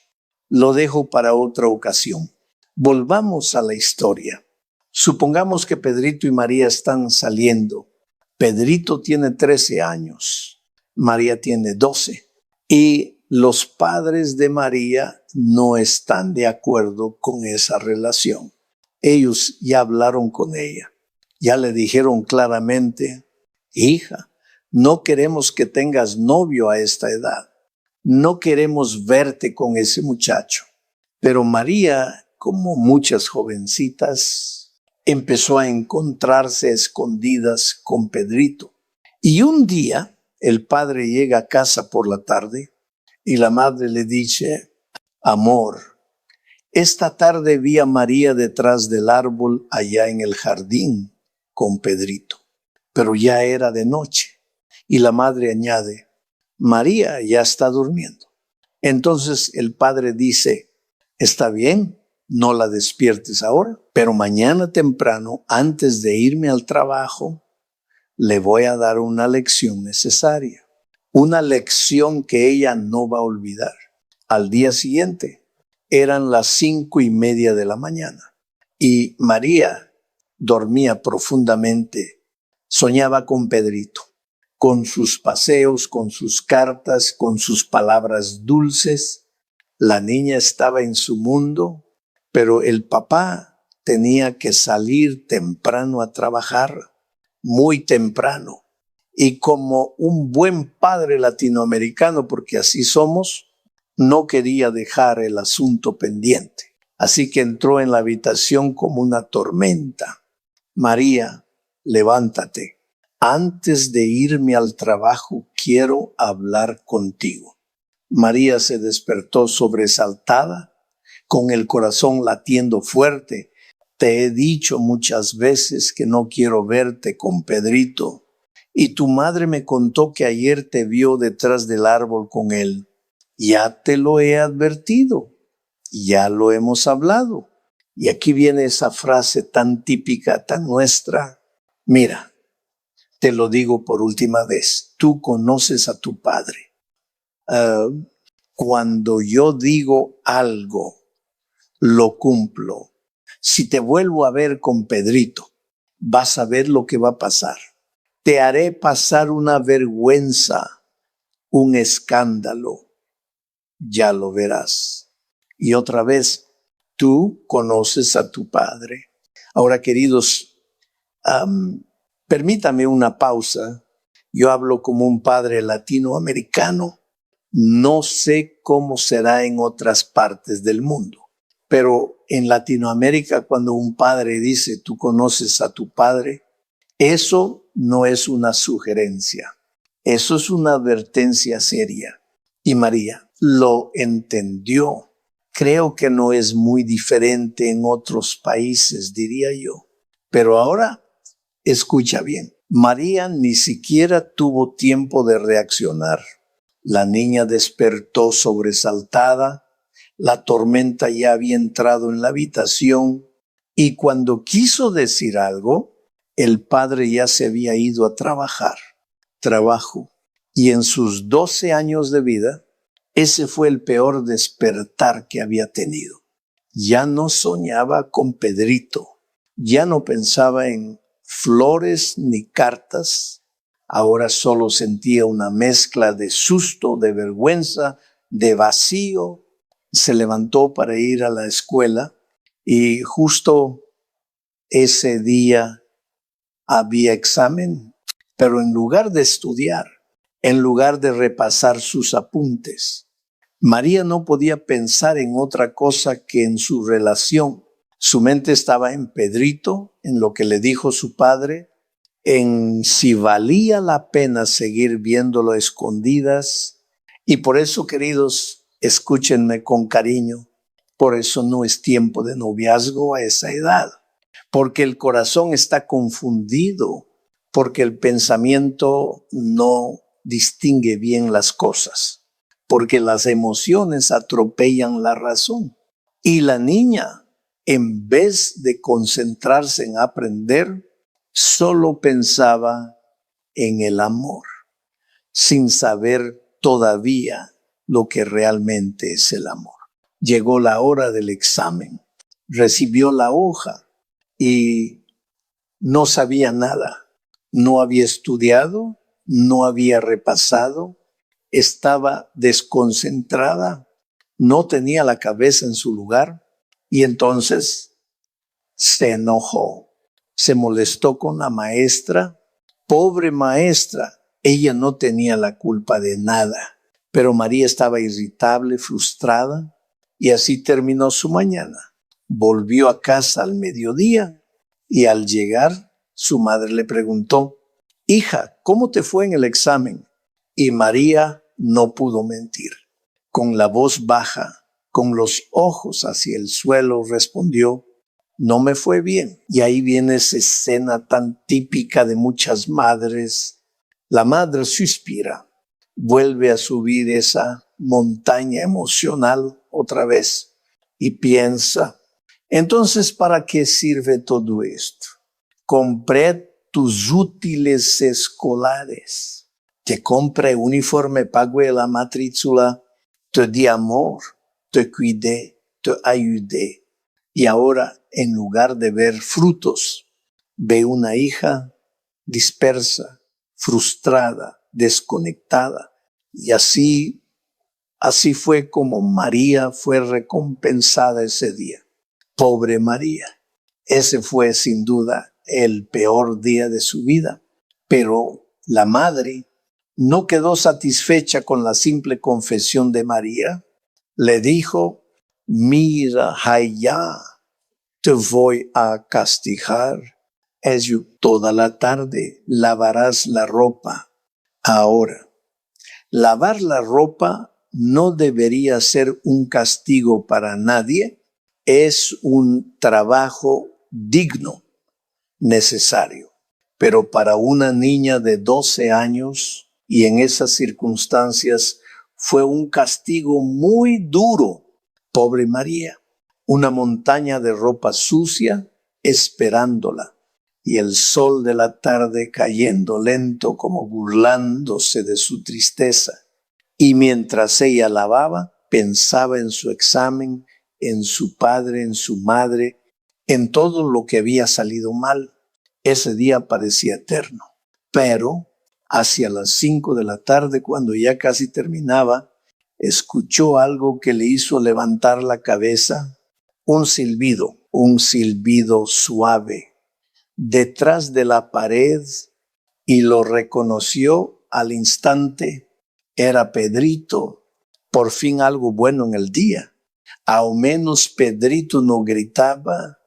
Lo dejo para otra ocasión. Volvamos a la historia. Supongamos que Pedrito y María están saliendo. Pedrito tiene 13 años, María tiene 12. Y los padres de María no están de acuerdo con esa relación. Ellos ya hablaron con ella. Ya le dijeron claramente: hija, no queremos que tengas novio a esta edad. No queremos verte con ese muchacho. Pero María, como muchas jovencitas, empezó a encontrarse escondidas con Pedrito. Y un día el padre llega a casa por la tarde y la madre le dice: amor, esta tarde vi a María detrás del árbol allá en el jardín con Pedrito, pero ya era de noche. Y la madre añade: María ya está durmiendo. Entonces el padre dice: está bien, no la despiertes ahora, pero mañana temprano, antes de irme al trabajo, le voy a dar una lección necesaria, una lección que ella no va a olvidar. Al día siguiente eran las 5:30 de la mañana y María dormía profundamente, soñaba con Pedrito, con sus paseos, con sus cartas, con sus palabras dulces. La niña estaba en su mundo, pero el papá tenía que salir temprano a trabajar, muy temprano. Y como un buen padre latinoamericano, porque así somos, no quería dejar el asunto pendiente. Así que entró en la habitación como una tormenta. María, levántate. Antes de irme al trabajo, quiero hablar contigo. María se despertó sobresaltada, con el corazón latiendo fuerte. Te he dicho muchas veces que no quiero verte con Pedrito. Y tu madre me contó que ayer te vio detrás del árbol con él. Ya te lo he advertido. Ya lo hemos hablado. Y aquí viene esa frase tan típica, tan nuestra. Mira, te lo digo por última vez. Tú conoces a tu padre. Cuando yo digo algo, lo cumplo. Si te vuelvo a ver con Pedrito, vas a ver lo que va a pasar. Te haré pasar una vergüenza, un escándalo. Ya lo verás. Y otra vez, tú conoces a tu padre. Ahora, queridos, permítame una pausa. Yo hablo como un padre latinoamericano. No sé cómo será en otras partes del mundo, pero en Latinoamérica, cuando un padre dice, tú conoces a tu padre, eso no es una sugerencia, eso es una advertencia seria. Y María lo entendió. Creo que no es muy diferente en otros países, diría yo. Pero ahora, escucha bien, María ni siquiera tuvo tiempo de reaccionar. La niña despertó sobresaltada, la tormenta ya había entrado en la habitación y cuando quiso decir algo, el padre ya se había ido a trabajar. Trabajo. Y en sus 12 años de vida, ese fue el peor despertar que había tenido. Ya no soñaba con Pedrito, ya no pensaba en flores ni cartas. Ahora solo sentía una mezcla de susto, de vergüenza, de vacío. Se levantó para ir a la escuela y justo ese día había examen, pero en lugar de estudiar, en lugar de repasar sus apuntes, María no podía pensar en otra cosa que en su relación. Su mente estaba en Pedrito, en lo que le dijo su padre, en si valía la pena seguir viéndolo a escondidas. Y por eso, queridos, escúchenme con cariño, por eso no es tiempo de noviazgo a esa edad, porque el corazón está confundido, porque el pensamiento no distingue bien las cosas, porque las emociones atropellan la razón. Y la niña, en vez de concentrarse en aprender, solo pensaba en el amor, sin saber todavía lo que realmente es el amor. Llegó la hora del examen, recibió la hoja y no sabía nada. No había estudiado, no había repasado, estaba desconcentrada, no tenía la cabeza en su lugar y entonces se enojó. Se molestó con la maestra. Pobre maestra, ella no tenía la culpa de nada, pero María estaba irritable, frustrada, y así terminó su mañana. Volvió a casa al mediodía y al llegar, su madre le preguntó, hija, ¿cómo te fue en el examen? Y María no pudo mentir. Con la voz baja, con los ojos hacia el suelo, respondió, no me fue bien. Y ahí viene esa escena tan típica de muchas madres. La madre suspira, vuelve a subir esa montaña emocional otra vez y piensa, entonces, ¿para qué sirve todo esto? Compré tus útiles escolares, te compré uniforme, pagué la matrícula, te di amor, te cuidé, te ayudé. Y ahora, en lugar de ver frutos, ve una hija dispersa, frustrada, desconectada. Y así fue como María fue recompensada ese día. Pobre María. Ese fue sin duda el peor día de su vida. Pero la madre no quedó satisfecha con la simple confesión de María. Le dijo, mira, allá te voy a castigar. Toda la tarde lavarás la ropa. Ahora, lavar la ropa no debería ser un castigo para nadie. Es un trabajo digno, necesario. Pero para una niña de 12 años y en esas circunstancias fue un castigo muy duro. Pobre María, una montaña de ropa sucia esperándola y el sol de la tarde cayendo lento como burlándose de su tristeza. Y mientras ella lavaba, pensaba en su examen, en su padre, en su madre, en todo lo que había salido mal. Ese día parecía eterno. Pero hacia las 5 de la tarde, cuando ya casi terminaba, escuchó algo que le hizo levantar la cabeza. Un silbido suave detrás de la pared, y lo reconoció al instante. Era Pedrito. Por fin algo bueno en el día. Al menos Pedrito no gritaba,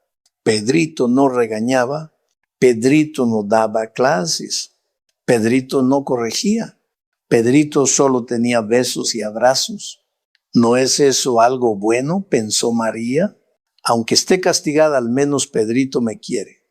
Pedrito no regañaba, Pedrito no daba clases, Pedrito no corregía, Pedrito solo tenía besos y abrazos. ¿No es eso algo bueno?, pensó María. Aunque esté castigada, al menos Pedrito me quiere.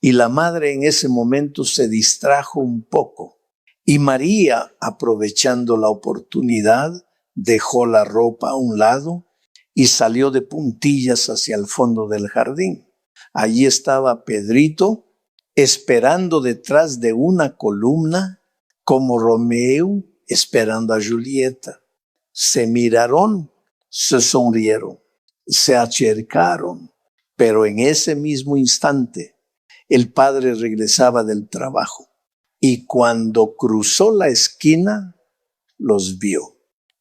Y la madre en ese momento se distrajo un poco. Y María, aprovechando la oportunidad, dejó la ropa a un lado y salió de puntillas hacia el fondo del jardín. Allí estaba Pedrito esperando detrás de una columna, como Romeo esperando a Julieta. Se miraron, se sonrieron, se acercaron, pero en ese mismo instante el padre regresaba del trabajo y cuando cruzó la esquina los vio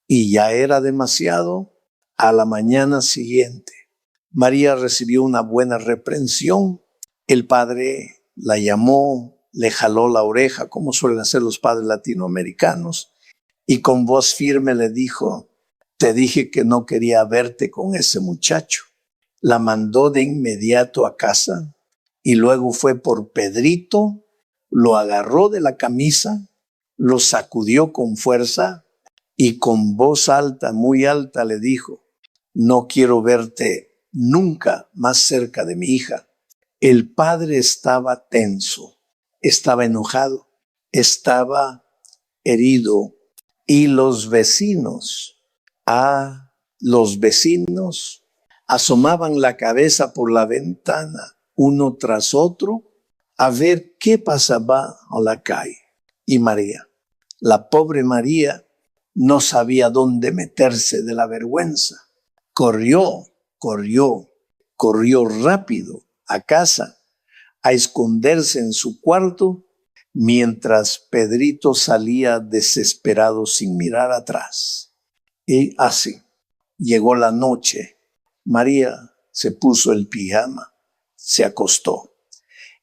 y ya era demasiado. A la mañana siguiente, María recibió una buena reprensión. El padre la llamó, le jaló la oreja, como suelen hacer los padres latinoamericanos, y con voz firme le dijo: te dije que no quería verte con ese muchacho. La mandó de inmediato a casa y luego fue por Pedrito, lo agarró de la camisa, lo sacudió con fuerza y con voz alta, muy alta, le dijo: no quiero verte nunca más cerca de mi hija. El padre estaba tenso, estaba enojado, estaba herido. Y los vecinos asomaban la cabeza por la ventana, uno tras otro, a ver qué pasaba en la calle. Y María, la pobre María, no sabía dónde meterse de la vergüenza. Corrió rápido a casa, a esconderse en su cuarto, mientras Pedrito salía desesperado sin mirar atrás. Y así llegó la noche. María se puso el pijama, se acostó.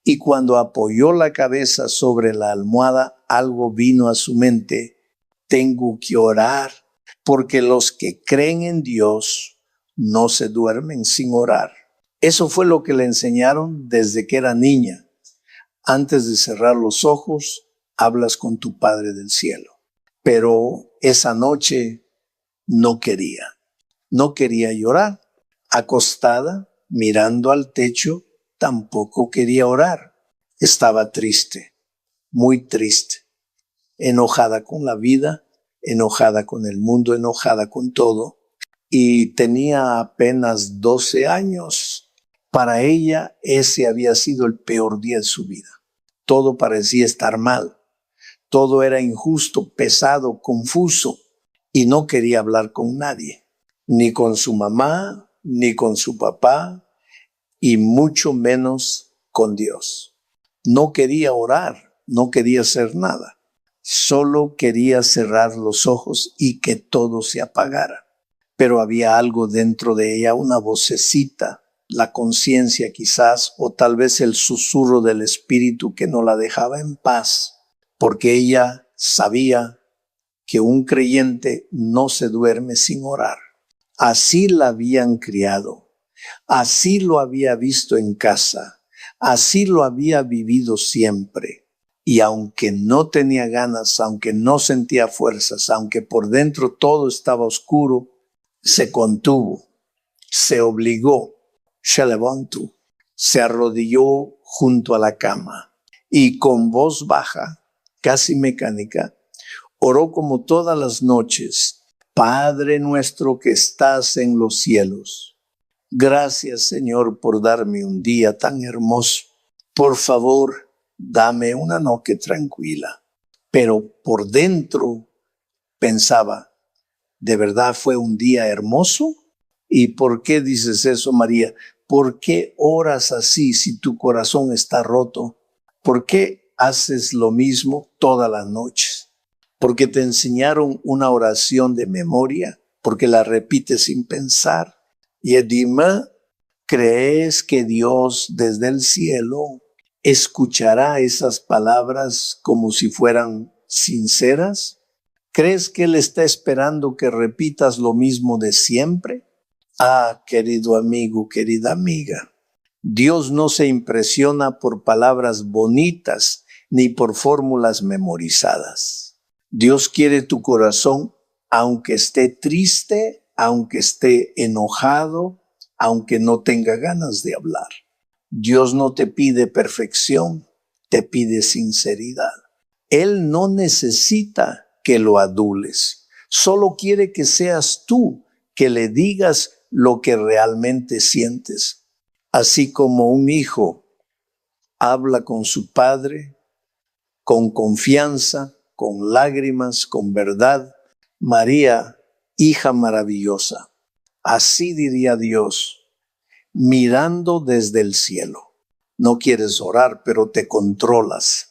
Y cuando apoyó la cabeza sobre la almohada, algo vino a su mente: tengo que orar, porque los que creen en Dios no se duermen sin orar. Eso fue lo que le enseñaron desde que era niña. Antes de cerrar los ojos, hablas con tu Padre del cielo. Pero esa noche no quería llorar. Acostada, mirando al techo, tampoco quería orar. Estaba triste, muy triste, enojada con la vida, enojada con el mundo, enojada con todo. Y tenía apenas 12 años. Para ella, ese había sido el peor día de su vida. Todo parecía estar mal. Todo era injusto, pesado, confuso. Y no quería hablar con nadie. Ni con su mamá, ni con su papá, y mucho menos con Dios. No quería orar, no quería hacer nada. Solo quería cerrar los ojos y que todo se apagara. Pero había algo dentro de ella, una vocecita, la conciencia quizás, o tal vez el susurro del espíritu que no la dejaba en paz, porque ella sabía que un creyente no se duerme sin orar. Así la habían criado, así lo había visto en casa, Así lo había vivido siempre. Y aunque no tenía ganas, aunque no sentía fuerzas, aunque por dentro todo estaba oscuro, se contuvo, se obligó, se levantó, se arrodilló junto a la cama y con voz baja, casi mecánica, oró como todas las noches: Padre nuestro que estás en los cielos, gracias, Señor, por darme un día tan hermoso. Por favor, dame una noche tranquila. Pero por dentro pensaba, ¿de verdad fue un día hermoso? ¿Y por qué dices eso, María? ¿Por qué oras así si tu corazón está roto? ¿Por qué haces lo mismo todas las noches? ¿Porque te enseñaron una oración de memoria? ¿Porque la repites sin pensar? Y dime, ¿crees que Dios desde el cielo escuchará esas palabras como si fueran sinceras? ¿Crees que Él está esperando que repitas lo mismo de siempre? Ah, querido amigo, querida amiga, Dios no se impresiona por palabras bonitas ni por fórmulas memorizadas. Dios quiere tu corazón, aunque esté triste, aunque esté enojado, aunque no tenga ganas de hablar. Dios no te pide perfección, te pide sinceridad. Él no necesita que lo adules, solo quiere que seas tú, que le digas lo que realmente sientes. Así como un hijo habla con su padre, con confianza, con lágrimas, con verdad, María, hija maravillosa, así diría Dios, mirando desde el cielo. No quieres orar, pero te controlas.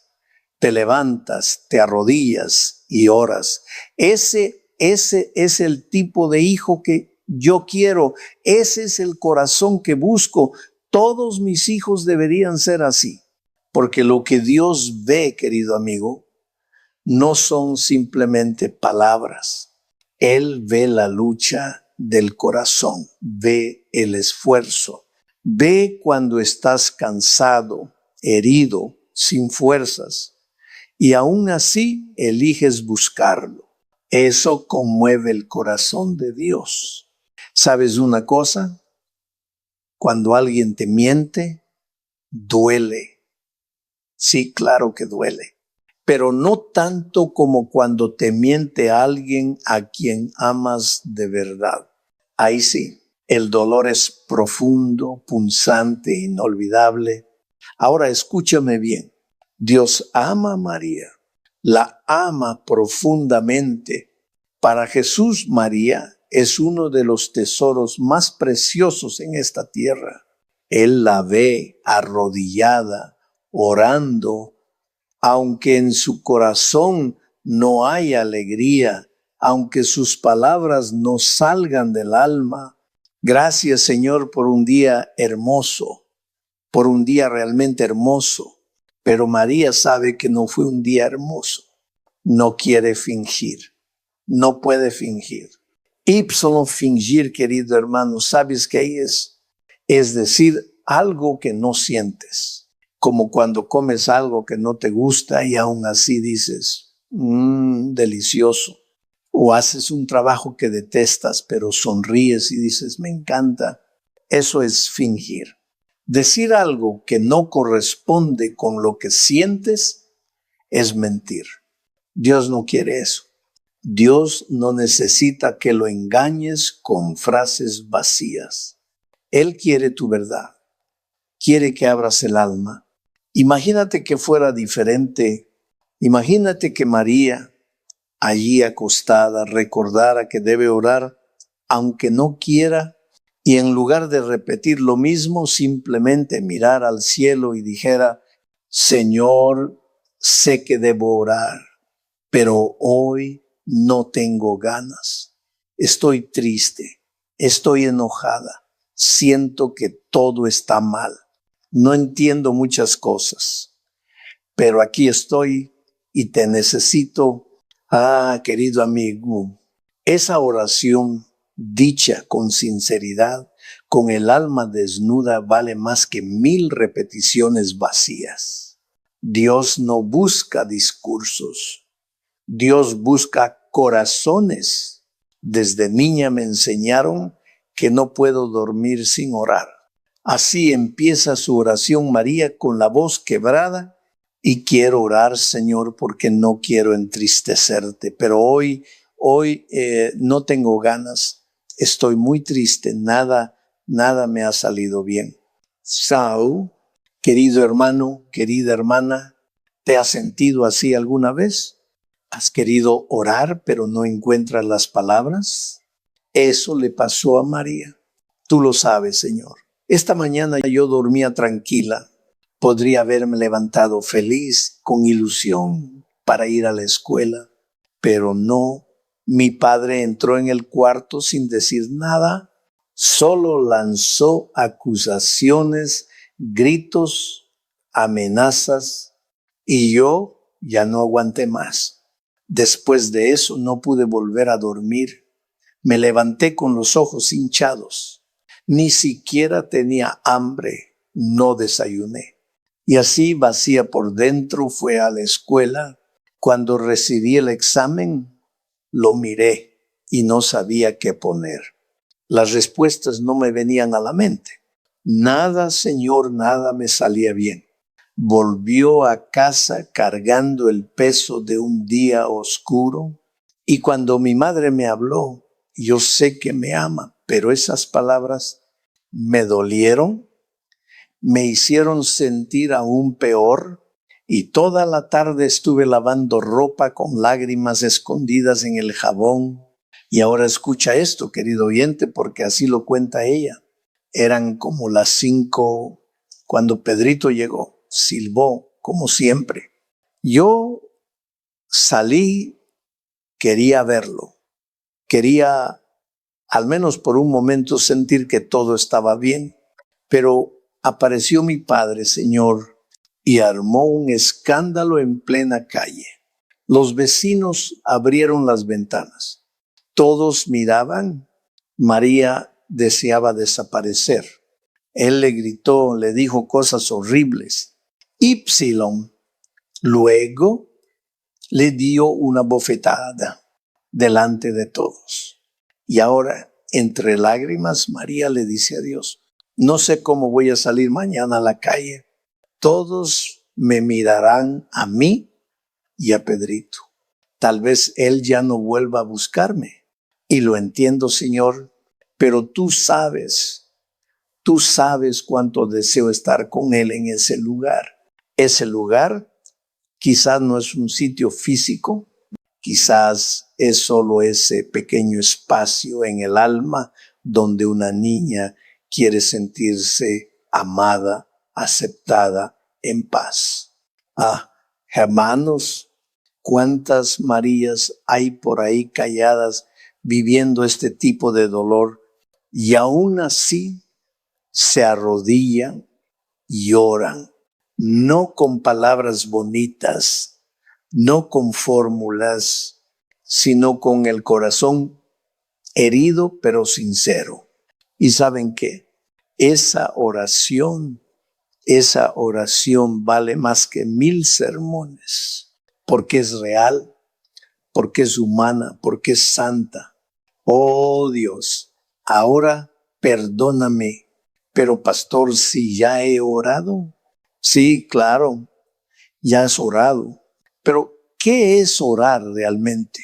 Te levantas, te arrodillas y oras. Ese es el tipo de hijo que yo quiero. Ese es el corazón que busco. Todos mis hijos deberían ser así. Porque lo que Dios ve, querido amigo, no son simplemente palabras. Él ve la lucha del corazón, ve el esfuerzo, ve cuando estás cansado, herido, sin fuerzas. Y aún así eliges buscarlo. Eso conmueve el corazón de Dios. ¿Sabes una cosa? Cuando alguien te miente, duele. Sí, claro que duele. Pero no tanto como cuando te miente alguien a quien amas de verdad. Ahí sí, el dolor es profundo, punzante, inolvidable. Ahora escúchame bien. Dios ama a María, la ama profundamente. Para Jesús, María es uno de los tesoros más preciosos en esta tierra. Él la ve arrodillada, orando, aunque en su corazón no hay alegría, aunque sus palabras no salgan del alma. Gracias, Señor, por un día hermoso, por un día realmente hermoso. Pero María sabe que no fue un día hermoso. No quiere fingir. No puede fingir. Ipsilon fingir, querido hermano, ¿sabes qué es? Es decir, algo que no sientes. Como cuando comes algo que no te gusta y aún así dices, delicioso. O haces un trabajo que detestas, pero sonríes y dices, me encanta. Eso es fingir. Decir algo que no corresponde con lo que sientes es mentir. Dios no quiere eso. Dios no necesita que lo engañes con frases vacías. Él quiere tu verdad. Quiere que abras el alma. Imagínate que fuera diferente. Imagínate que María, allí acostada, recordara que debe orar, aunque no quiera, y en lugar de repetir lo mismo, simplemente mirar al cielo y dijera, Señor, sé que debo orar, pero hoy no tengo ganas. Estoy triste, estoy enojada, siento que todo está mal. No entiendo muchas cosas, pero aquí estoy y te necesito. Ah, querido amigo, esa oración dicha con sinceridad con el alma desnuda vale más que 1000 repeticiones vacías. Dios no busca discursos. Dios busca corazones. Desde niña me enseñaron que no puedo dormir sin orar. Así empieza su oración María con la voz quebrada. Y quiero orar, Señor, porque no quiero entristecerte. Pero hoy no tengo ganas. Estoy muy triste. Nada me ha salido bien. Saúl, querido hermano, querida hermana, ¿te has sentido así alguna vez? ¿Has querido orar, pero no encuentras las palabras? Eso le pasó a María. Tú lo sabes, Señor. Esta mañana yo dormía tranquila. Podría haberme levantado feliz, con ilusión, para ir a la escuela. Pero no. Mi padre entró en el cuarto sin decir nada. Solo lanzó acusaciones, gritos, amenazas. Y yo ya no aguanté más. Después de eso no pude volver a dormir. Me levanté con los ojos hinchados. Ni siquiera tenía hambre. No desayuné. Y así, vacía por dentro, fue a la escuela. Cuando recibí el examen, lo miré y no sabía qué poner. Las respuestas no me venían a la mente. Nada, Señor, nada me salía bien. Volvió a casa cargando el peso de un día oscuro. Y cuando mi madre me habló, yo sé que me ama, pero esas palabras me dolieron, me hicieron sentir aún peor, y toda la tarde estuve lavando ropa con lágrimas escondidas en el jabón. Y ahora escucha esto, querido oyente, porque así lo cuenta ella. Eran como las 5 cuando Pedrito llegó, silbó como siempre. Yo salí, quería verlo, quería al menos por un momento sentir que todo estaba bien, pero apareció mi padre, Señor, y armó un escándalo en plena calle. Los vecinos abrieron las ventanas. Todos miraban. María deseaba desaparecer. Él le gritó, le dijo cosas horribles. Ípsilon luego le dio una bofetada delante de todos. Y ahora, entre lágrimas, María le dice a Dios, no sé cómo voy a salir mañana a la calle. Todos me mirarán a mí y a Pedrito. Tal vez él ya no vuelva a buscarme. Y lo entiendo, Señor, pero tú sabes cuánto deseo estar con él en ese lugar. Ese lugar quizás no es un sitio físico, quizás es solo ese pequeño espacio en el alma donde una niña quiere sentirse amada, aceptada, en paz. Hermanos, ¿cuántas Marías hay por ahí calladas viviendo este tipo de dolor y aún así se arrodillan y oran? No con palabras bonitas, no con fórmulas, sino con el corazón herido pero sincero. ¿Y saben qué? Esa oración vale más que 1000 sermones, porque es real, porque es humana, porque es santa. Oh Dios, ahora perdóname, pero pastor, si ya he orado. Sí, claro, ya has orado. Pero, ¿qué es orar realmente?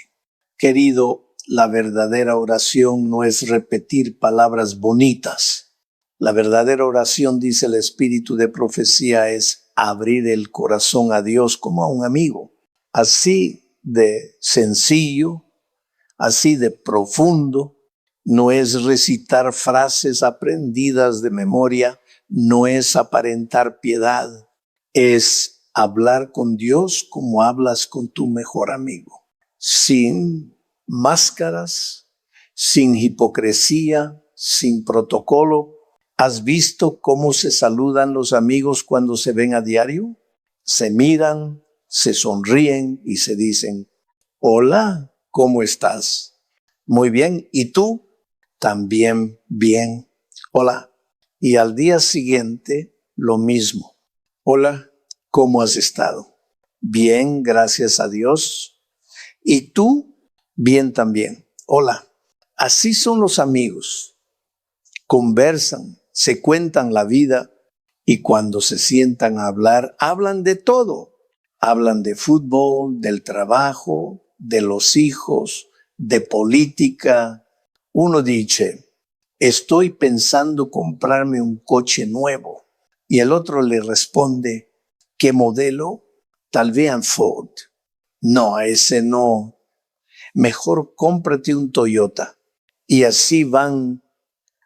Querido, la verdadera oración no es repetir palabras bonitas. La verdadera oración, dice el espíritu de profecía, es abrir el corazón a Dios como a un amigo. Así de sencillo, así de profundo. No es recitar frases aprendidas de memoria, no es aparentar piedad, es hablar con Dios como hablas con tu mejor amigo, sin máscaras, sin hipocresía, sin protocolo. ¿Has visto cómo se saludan los amigos cuando se ven a diario? Se miran, se sonríen y se dicen, hola, ¿cómo estás? Muy bien, ¿y tú? También bien. Hola. Y al día siguiente, lo mismo. Hola, ¿cómo has estado? Bien, gracias a Dios. ¿Y tú? Bien también. Hola. Así son los amigos. Conversan, se cuentan la vida y cuando se sientan a hablar, hablan de todo. Hablan de fútbol, del trabajo, de los hijos, de política. Uno dice, estoy pensando comprarme un coche nuevo. Y el otro le responde, ¿qué modelo? Tal vez un Ford. No, a ese no. Mejor cómprate un Toyota. Y así van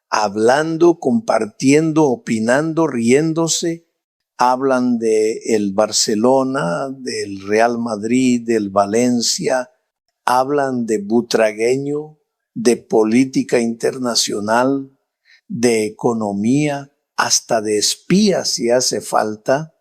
hablando, compartiendo, opinando, riéndose. Hablan de el Barcelona, del Real Madrid, del Valencia. Hablan de Butragueño, de política internacional, de economía, hasta de espías si hace falta.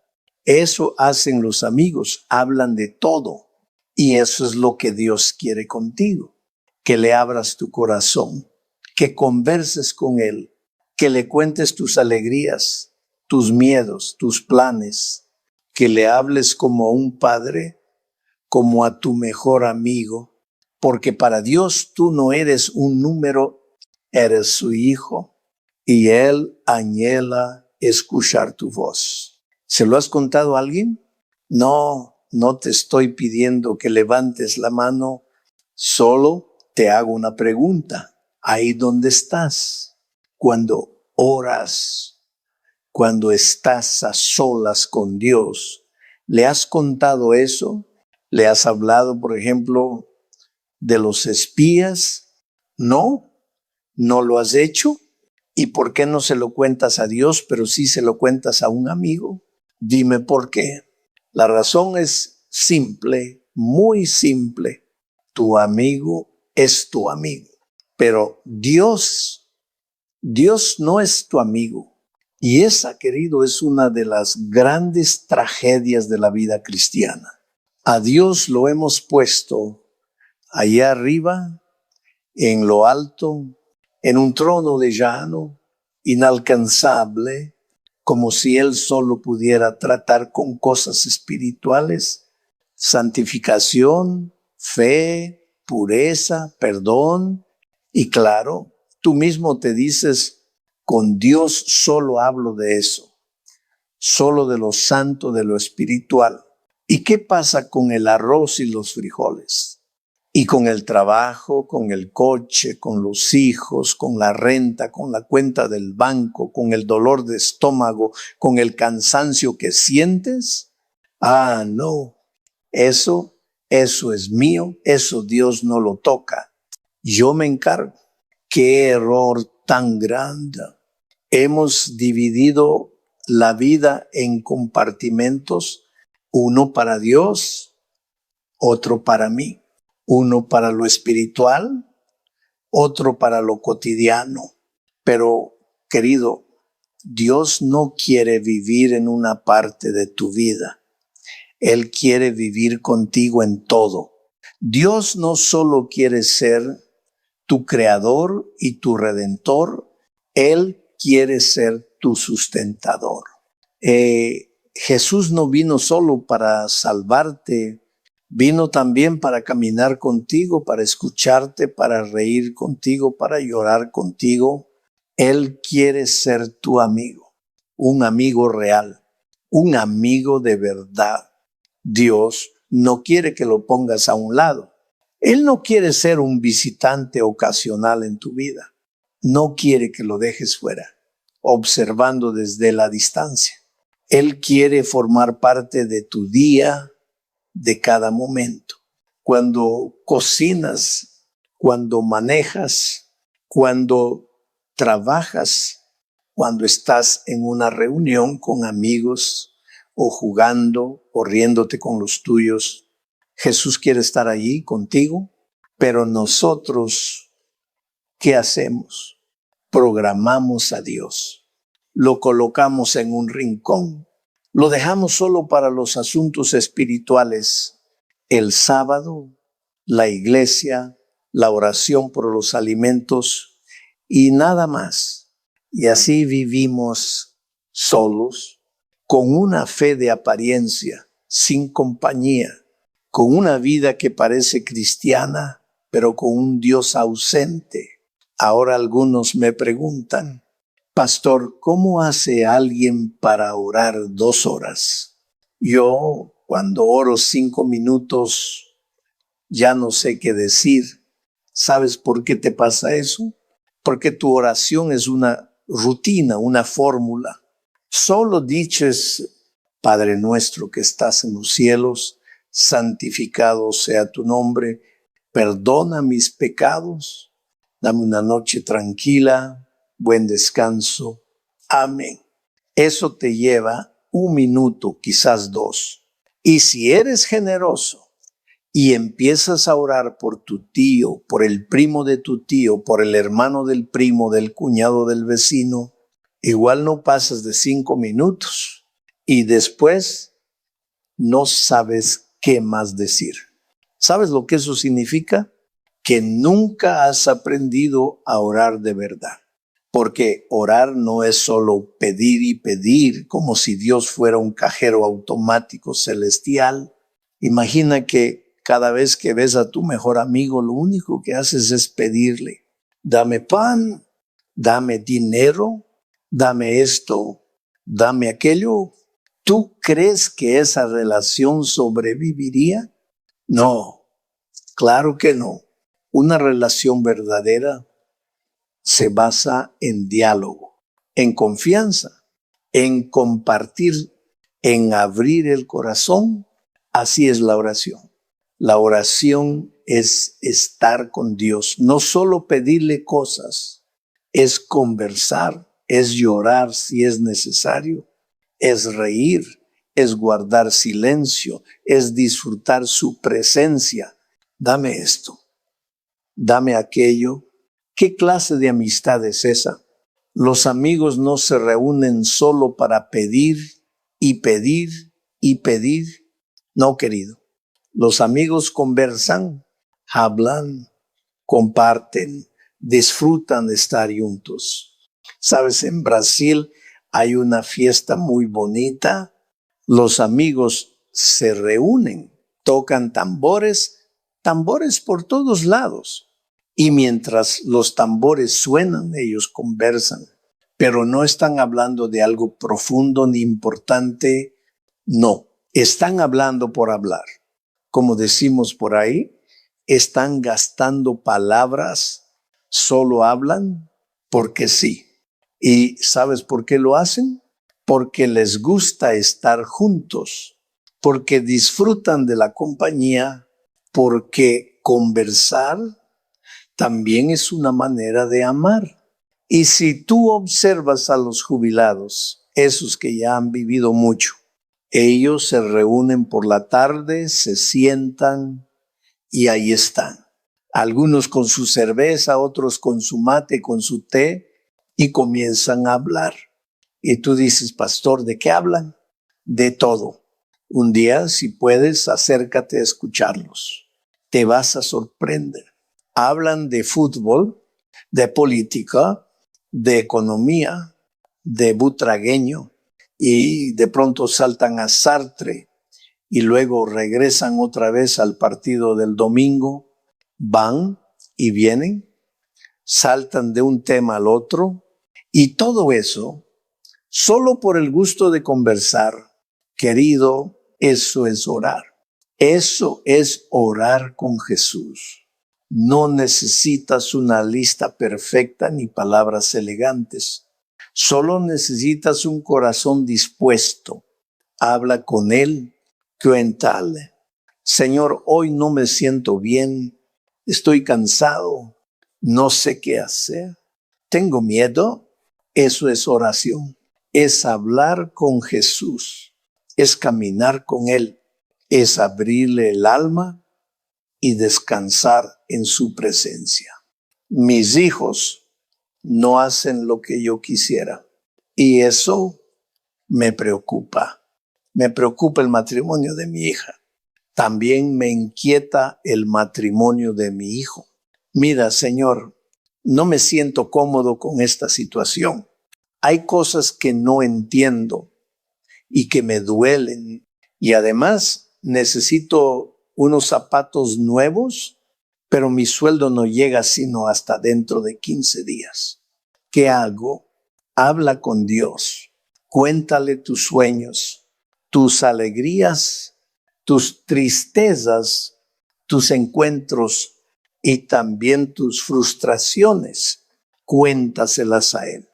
Eso hacen los amigos, hablan de todo. Y eso es lo que Dios quiere contigo, que le abras tu corazón, que converses con Él, que le cuentes tus alegrías, tus miedos, tus planes, que le hables como a un padre, como a tu mejor amigo, porque para Dios tú no eres un número, eres su hijo y Él añela escuchar tu voz. ¿Se lo has contado a alguien? No, no te estoy pidiendo que levantes la mano, solo te hago una pregunta. Ahí donde estás, cuando oras, cuando estás a solas con Dios, ¿le has contado eso? ¿Le has hablado, por ejemplo, de los espías? No, no lo has hecho. ¿Y por qué no se lo cuentas a Dios, pero sí se lo cuentas a un amigo? Dime por qué. La razón es simple, muy simple. Tu amigo es tu amigo, pero Dios no es tu amigo. Y esa, querido, es una de las grandes tragedias de la vida cristiana. A Dios lo hemos puesto allá arriba, en lo alto, en un trono de llano, inalcanzable, como si Él solo pudiera tratar con cosas espirituales, santificación, fe, pureza, perdón. Y claro, tú mismo te dices, con Dios solo hablo de eso, solo de lo santo, de lo espiritual. ¿Y qué pasa con el arroz y los frijoles? Y con el trabajo, con el coche, con los hijos, con la renta, con la cuenta del banco, con el dolor de estómago, con el cansancio que sientes. Ah, no, eso es mío, eso Dios no lo toca. Yo me encargo. Qué error tan grande. Hemos dividido la vida en compartimentos, uno para Dios, otro para mí. Uno para lo espiritual, otro para lo cotidiano. Pero, querido, Dios no quiere vivir en una parte de tu vida. Él quiere vivir contigo en todo. Dios no solo quiere ser tu creador y tu redentor, Él quiere ser tu sustentador. Jesús no vino solo para salvarte, vino también para caminar contigo, para escucharte, para reír contigo, para llorar contigo. Él quiere ser tu amigo, un amigo real, un amigo de verdad. Dios no quiere que lo pongas a un lado. Él no quiere ser un visitante ocasional en tu vida. No quiere que lo dejes fuera, observando desde la distancia. Él quiere formar parte de tu día, de cada momento. Cuando cocinas, cuando manejas, cuando trabajas, cuando estás en una reunión con amigos o jugando o riéndote con los tuyos, Jesús quiere estar allí contigo, pero nosotros, ¿qué hacemos? Programamos a Dios, lo colocamos en un rincón, lo dejamos solo para los asuntos espirituales. El sábado, la iglesia, la oración por los alimentos y nada más. Y así vivimos solos, con una fe de apariencia, sin compañía, con una vida que parece cristiana, pero con un Dios ausente. Ahora algunos me preguntan, pastor, ¿cómo hace alguien para orar 2 horas? Yo, cuando oro 5 minutos, ya no sé qué decir. ¿Sabes por qué te pasa eso? Porque tu oración es una rutina, una fórmula. Solo dices, Padre nuestro que estás en los cielos, santificado sea tu nombre, perdona mis pecados, dame una noche tranquila, buen descanso. Amén. Eso te lleva 1 minuto, quizás 2. Y si eres generoso y empiezas a orar por tu tío, por el primo de tu tío, por el hermano del primo, del cuñado del vecino, igual no pasas de 5 minutos y después no sabes qué más decir. ¿Sabes lo que eso significa? Que nunca has aprendido a orar de verdad. Porque orar no es solo pedir y pedir, como si Dios fuera un cajero automático celestial. Imagina que cada vez que ves a tu mejor amigo, lo único que haces es pedirle, dame pan, dame dinero, dame esto, dame aquello. ¿Tú crees que esa relación sobreviviría? No, claro que no. Una relación verdadera se basa en diálogo, en confianza, en compartir, en abrir el corazón. Así es la oración. La oración es estar con Dios, no solo pedirle cosas, es conversar, es llorar si es necesario, es reír, es guardar silencio, es disfrutar su presencia. Dame esto, dame aquello. ¿Qué clase de amistad es esa? Los amigos no se reúnen solo para pedir y pedir y pedir. No, querido. Los amigos conversan, hablan, comparten, disfrutan de estar juntos. Sabes, en Brasil hay una fiesta muy bonita. Los amigos se reúnen, tocan tambores, tambores por todos lados. Y mientras los tambores suenan, ellos conversan. Pero no están hablando de algo profundo ni importante. No, están hablando por hablar. Como decimos por ahí, están gastando palabras, solo hablan porque sí. ¿Y sabes por qué lo hacen? Porque les gusta estar juntos, porque disfrutan de la compañía, porque conversar también es una manera de amar. Y si tú observas a los jubilados, esos que ya han vivido mucho, ellos se reúnen por la tarde, se sientan y ahí están. Algunos con su cerveza, otros con su mate, con su té, y comienzan a hablar. Y tú dices, pastor, ¿de qué hablan? De todo. Un día, si puedes, acércate a escucharlos. Te vas a sorprender. Hablan de fútbol, de política, de economía, de butragueño, y de pronto saltan a Sartre y luego regresan otra vez al partido del domingo, van y vienen, saltan de un tema al otro, y todo eso solo por el gusto de conversar. Querido, eso es orar. Eso es orar con Jesús. No necesitas una lista perfecta ni palabras elegantes. Solo necesitas un corazón dispuesto. Habla con Él, cuéntale. Señor, hoy no me siento bien, estoy cansado, no sé qué hacer, tengo miedo. Eso es oración, es hablar con Jesús, es caminar con Él, es abrirle el alma y descansar en su presencia. Mis hijos no hacen lo que yo quisiera y eso me preocupa. Me preocupa el matrimonio de mi hija. También me inquieta el matrimonio de mi hijo. Mira, Señor, no me siento cómodo con esta situación. hay cosas que no entiendo y que me duelen. Y además necesito unos zapatos nuevos, pero mi sueldo no llega sino hasta dentro de 15 días. ¿Qué hago? Habla con Dios. Cuéntale tus sueños, tus alegrías, tus tristezas, tus encuentros y también tus frustraciones. Cuéntaselas a Él.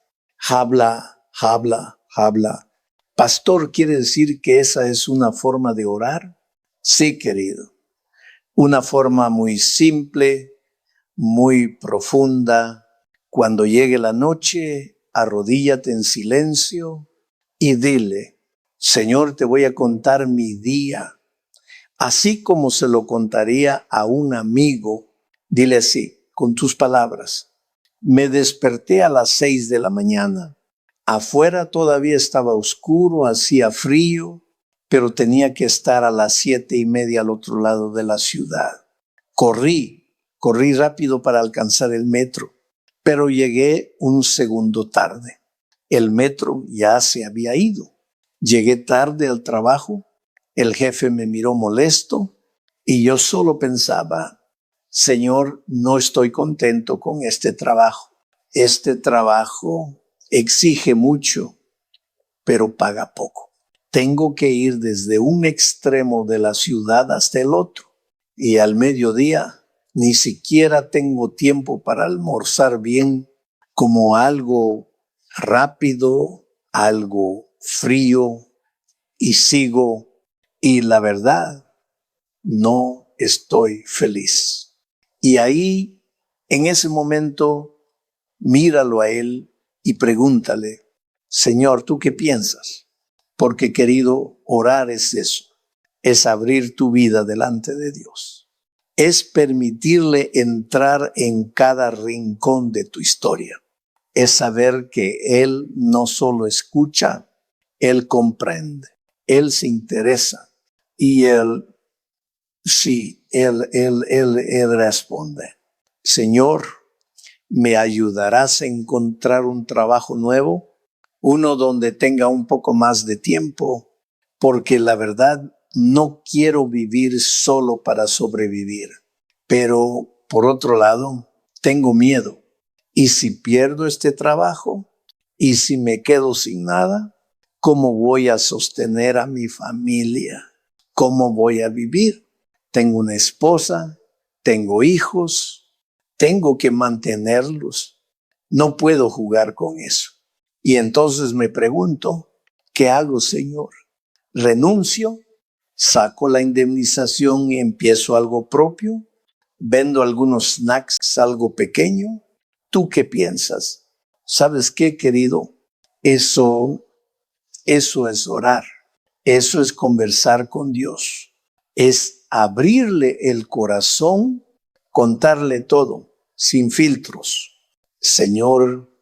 Habla, habla, habla. Pastor, ¿quiere decir que esa es una forma de orar? Sí, querido. Una forma muy simple, muy profunda. Cuando llegue la noche, arrodíllate en silencio y dile, Señor, te voy a contar mi día. Así como se lo contaría a un amigo, dile así, con tus palabras. Me desperté a las 6 de la mañana. Afuera todavía estaba oscuro, hacía frío, pero tenía que estar a las 7:30 al otro lado de la ciudad. Corrí rápido para alcanzar el metro, pero llegué un segundo tarde. El metro ya se había ido. Llegué tarde al trabajo, el jefe me miró molesto y yo solo pensaba, Señor, no estoy contento con este trabajo. Este trabajo exige mucho, pero paga poco. Tengo que ir desde un extremo de la ciudad hasta el otro y al mediodía ni siquiera tengo tiempo para almorzar bien, como algo rápido, algo frío, y sigo, y la verdad, no estoy feliz. Y ahí, en ese momento, míralo a Él y pregúntale, Señor, ¿tú qué piensas? Porque, querido, orar es eso, es abrir tu vida delante de Dios. Es permitirle entrar en cada rincón de tu historia. Es saber que Él no solo escucha, Él comprende, Él se interesa y Él responde. Señor, ¿me ayudarás a encontrar un trabajo nuevo? Uno donde tenga un poco más de tiempo, porque la verdad no quiero vivir solo para sobrevivir. Pero por otro lado, tengo miedo. ¿Y si pierdo este trabajo? ¿Y si me quedo sin nada? ¿Cómo voy a sostener a mi familia? ¿Cómo voy a vivir? Tengo una esposa, tengo hijos, tengo que mantenerlos. No puedo jugar con eso. Y entonces me pregunto, ¿qué hago, Señor? ¿Renuncio? ¿Saco la indemnización y empiezo algo propio? ¿Vendo algunos snacks, algo pequeño? ¿Tú qué piensas? ¿Sabes qué, querido? Eso es orar. Eso es conversar con Dios. Es abrirle el corazón, contarle todo, sin filtros. Señor,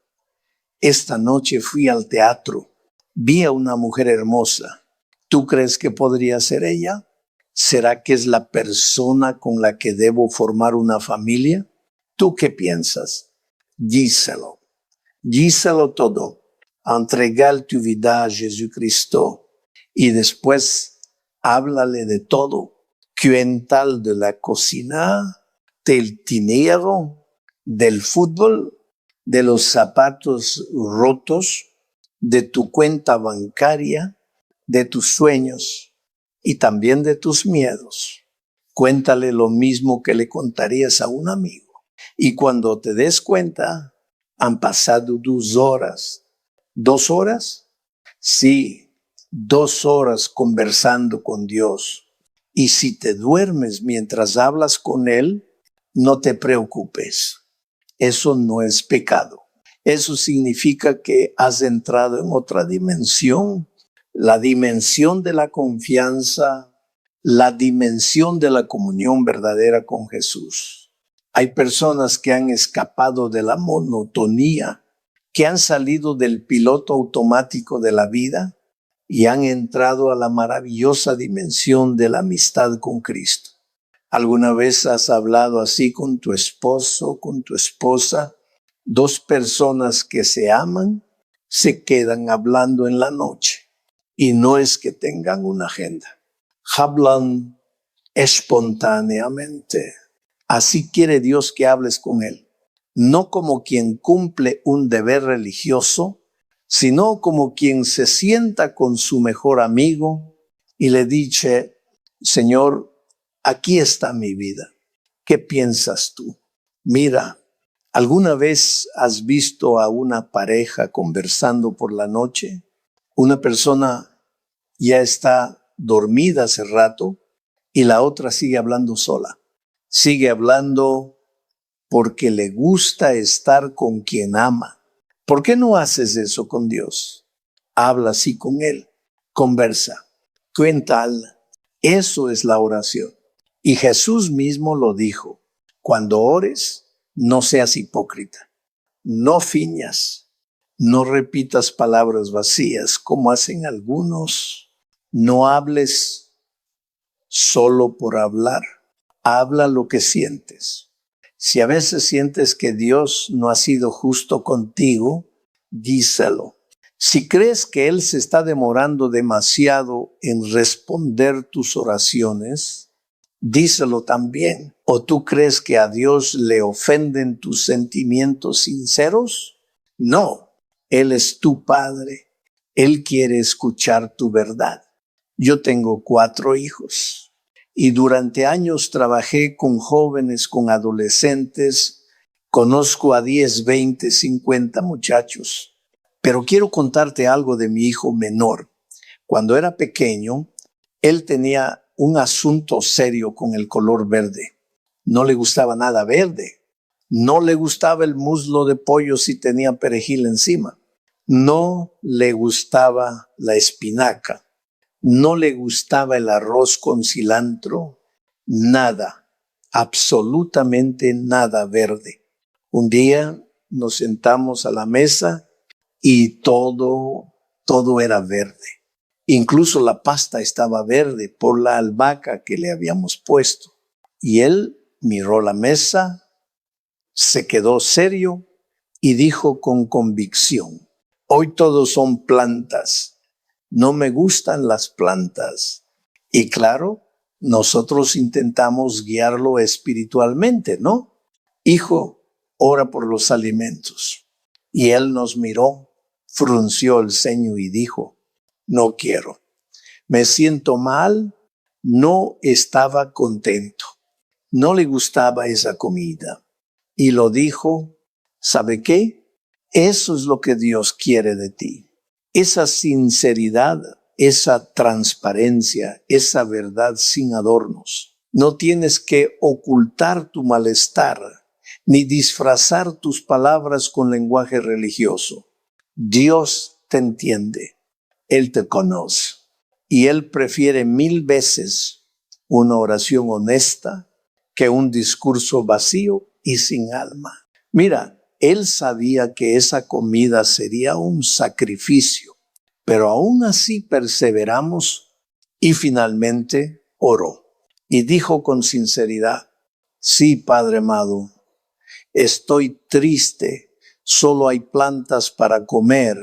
esta noche fui al teatro, vi a una mujer hermosa. ¿Tú crees que podría ser ella? ¿Será que es la persona con la que debo formar una familia? ¿Tú qué piensas? Díselo todo. Entregar tu vida a Jesucristo y después háblale de todo. Cuéntale de la cocina, del dinero, del fútbol, de los zapatos rotos, de tu cuenta bancaria, de tus sueños y también de tus miedos. Cuéntale lo mismo que le contarías a un amigo. Y cuando te des cuenta, han pasado 2 horas. 2 horas? Sí, 2 horas conversando con Dios. Y si te duermes mientras hablas con Él, no te preocupes. Eso no es pecado. Eso significa que has entrado en otra dimensión, la dimensión de la confianza, la dimensión de la comunión verdadera con Jesús. Hay personas que han escapado de la monotonía, que han salido del piloto automático de la vida y han entrado a la maravillosa dimensión de la amistad con Cristo. ¿Alguna vez has hablado así con tu esposo, con tu esposa? 2 personas que se aman, se quedan hablando en la noche. Y no es que tengan una agenda. Hablan espontáneamente. Así quiere Dios que hables con Él. No como quien cumple un deber religioso, sino como quien se sienta con su mejor amigo y le dice: Señor, aquí está mi vida. ¿Qué piensas tú? Mira, ¿alguna vez has visto a una pareja conversando por la noche? Una persona ya está dormida hace rato y la otra sigue hablando sola. Sigue hablando porque le gusta estar con quien ama. ¿Por qué no haces eso con Dios? Habla así con Él, conversa, cuéntale. Eso es la oración. Y Jesús mismo lo dijo: cuando ores, no seas hipócrita, no fiñas, no repitas palabras vacías como hacen algunos. No hables solo por hablar, habla lo que sientes. Si a veces sientes que Dios no ha sido justo contigo, díselo. Si crees que Él se está demorando demasiado en responder tus oraciones, díselo también. ¿O tú crees que a Dios le ofenden tus sentimientos sinceros? No, Él es tu Padre. Él quiere escuchar tu verdad. Yo tengo 4 hijos y durante años trabajé con jóvenes, con adolescentes. Conozco a 10, 20, 50 muchachos. Pero quiero contarte algo de mi hijo menor. Cuando era pequeño, él tenía un asunto serio con el color verde. No le gustaba nada verde. No le gustaba el muslo de pollo si tenía perejil encima. No le gustaba la espinaca. No le gustaba el arroz con cilantro. Nada, absolutamente nada verde. Un día nos sentamos a la mesa y todo era verde. Incluso la pasta estaba verde por la albahaca que le habíamos puesto. Y él miró la mesa, se quedó serio y dijo con convicción: hoy todos son plantas. No me gustan las plantas. Y claro, nosotros intentamos guiarlo espiritualmente, ¿no? Hijo, ora por los alimentos. Y él nos miró, frunció el ceño y dijo: no quiero. Me siento mal, no estaba contento. No le gustaba esa comida. Y lo dijo, ¿sabe qué? Eso es lo que Dios quiere de ti. Esa sinceridad, esa transparencia, esa verdad sin adornos. No tienes que ocultar tu malestar, ni disfrazar tus palabras con lenguaje religioso. Dios te entiende, Él te conoce y Él prefiere 1000 veces una oración honesta que un discurso vacío y sin alma. Mira, Él sabía que esa comida sería un sacrificio, pero aún así perseveramos y finalmente oró y dijo con sinceridad: sí, Padre amado, estoy triste, solo hay plantas para comer.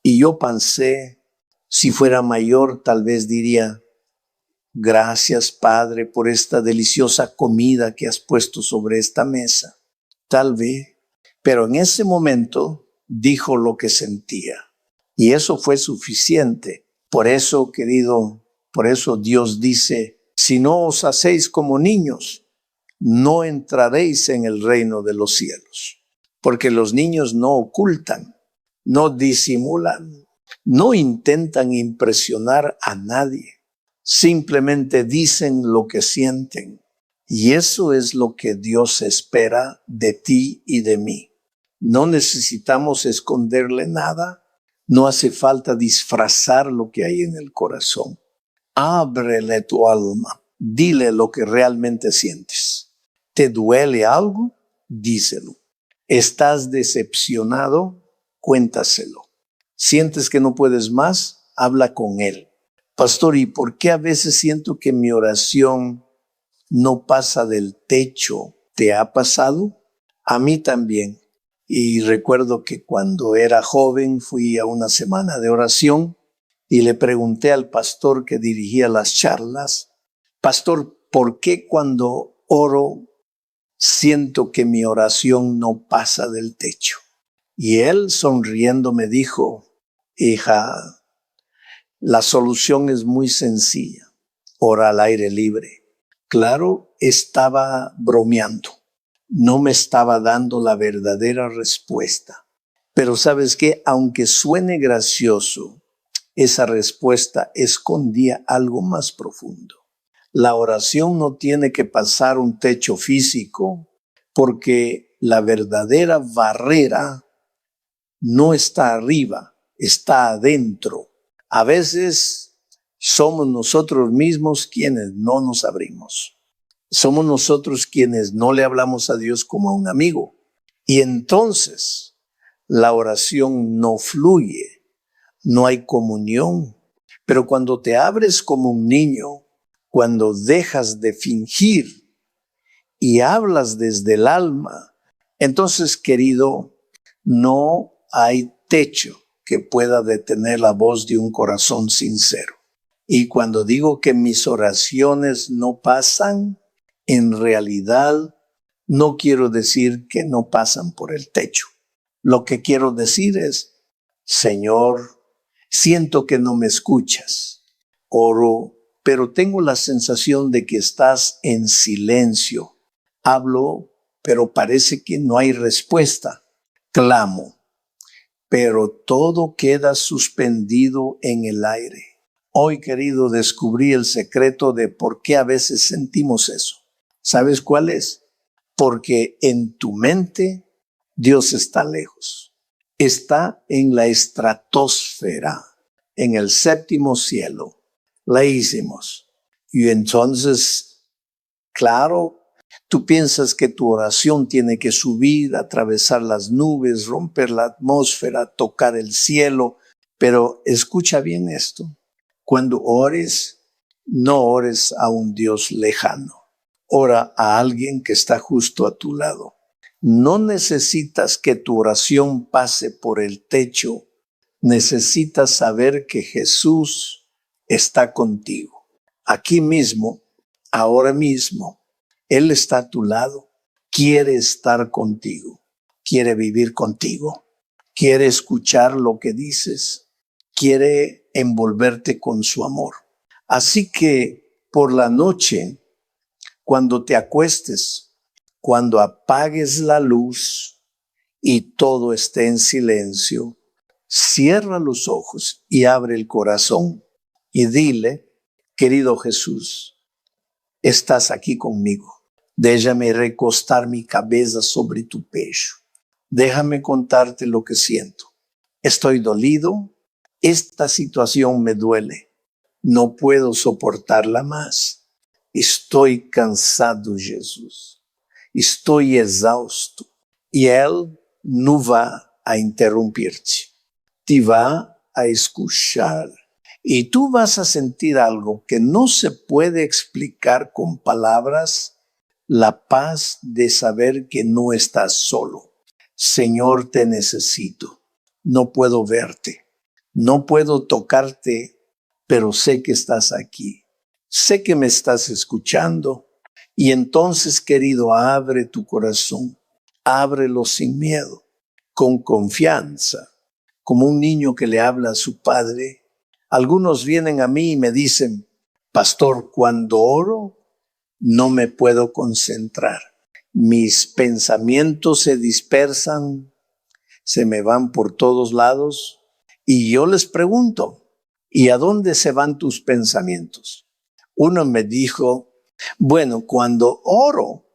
Y yo pensé, si fuera mayor, tal vez diría: gracias, Padre, por esta deliciosa comida que has puesto sobre esta mesa. Tal vez, pero en ese momento dijo lo que sentía. Y eso fue suficiente. Por eso, querido, por eso Dios dice: si no os hacéis como niños, no entraréis en el reino de los cielos. Porque los niños no ocultan, no disimulan, no intentan impresionar a nadie. Simplemente dicen lo que sienten. Y eso es lo que Dios espera de ti y de mí. No necesitamos esconderle nada. No hace falta disfrazar lo que hay en el corazón. Ábrele tu alma. Dile lo que realmente sientes. ¿Te duele algo? Díselo. ¿Estás decepcionado? Cuéntaselo. ¿Sientes que no puedes más? Habla con Él. Pastor, ¿y por qué a veces siento que mi oración no pasa del techo? ¿Te ha pasado? A mí también. Y recuerdo que cuando era joven fui a una semana de oración y le pregunté al pastor que dirigía las charlas, pastor, ¿por qué cuando oro siento que mi oración no pasa del techo? Y él sonriendo me dijo, hija, la solución es muy sencilla, ora al aire libre. Claro, estaba bromeando, no me estaba dando la verdadera respuesta. Pero ¿sabes qué? Aunque suene gracioso, esa respuesta escondía algo más profundo. La oración no tiene que pasar un techo físico porque la verdadera barrera no está arriba, está adentro. A veces somos nosotros mismos quienes no nos abrimos. Somos nosotros quienes no le hablamos a Dios como a un amigo. Y entonces la oración no fluye, no hay comunión. Pero cuando te abres como un niño, cuando dejas de fingir y hablas desde el alma, entonces, querido, no hay techo que pueda detener la voz de un corazón sincero. Y cuando digo que mis oraciones no pasan, en realidad no quiero decir que no pasan por el techo. Lo que quiero decir es, Señor, siento que no me escuchas. Oro, pero tengo la sensación de que estás en silencio. Hablo, pero parece que no hay respuesta. Clamo, pero todo queda suspendido en el aire. Hoy, querido, descubrí el secreto de por qué a veces sentimos eso. ¿Sabes cuál es? Porque en tu mente Dios está lejos. Está en la estratosfera, en el séptimo cielo. Leísimos. Y entonces, claro, tú piensas que tu oración tiene que subir, atravesar las nubes, romper la atmósfera, tocar el cielo. Pero escucha bien esto. Cuando ores, no ores a un Dios lejano. Ora a alguien que está justo a tu lado. No necesitas que tu oración pase por el techo. Necesitas saber que Jesús está contigo. Aquí mismo, ahora mismo, Él está a tu lado. Quiere estar contigo. Quiere vivir contigo. Quiere escuchar lo que dices. Quiere envolverte con su amor. Así que por la noche, cuando te acuestes, cuando apagues la luz y todo esté en silencio, cierra los ojos y abre el corazón y dile, querido Jesús, estás aquí conmigo. Déjame recostar mi cabeza sobre tu pecho. Déjame contarte lo que siento. Estoy dolido. Esta situación me duele. No puedo soportarla más. Estoy cansado, Jesús. Estoy exhausto. Y Él no va a interrumpirte. Te va a escuchar. Y tú vas a sentir algo que no se puede explicar con palabras, la paz de saber que no estás solo. Señor, te necesito. No puedo verte. No puedo tocarte, pero sé que estás aquí. Sé que me estás escuchando. Y entonces, querido, abre tu corazón. Ábrelo sin miedo, con confianza, como un niño que le habla a su padre. Algunos vienen a mí y me dicen, pastor, cuando oro, no me puedo concentrar. Mis pensamientos se dispersan, se me van por todos lados. Y yo les pregunto, ¿y a dónde se van tus pensamientos? Uno me dijo, bueno, cuando oro,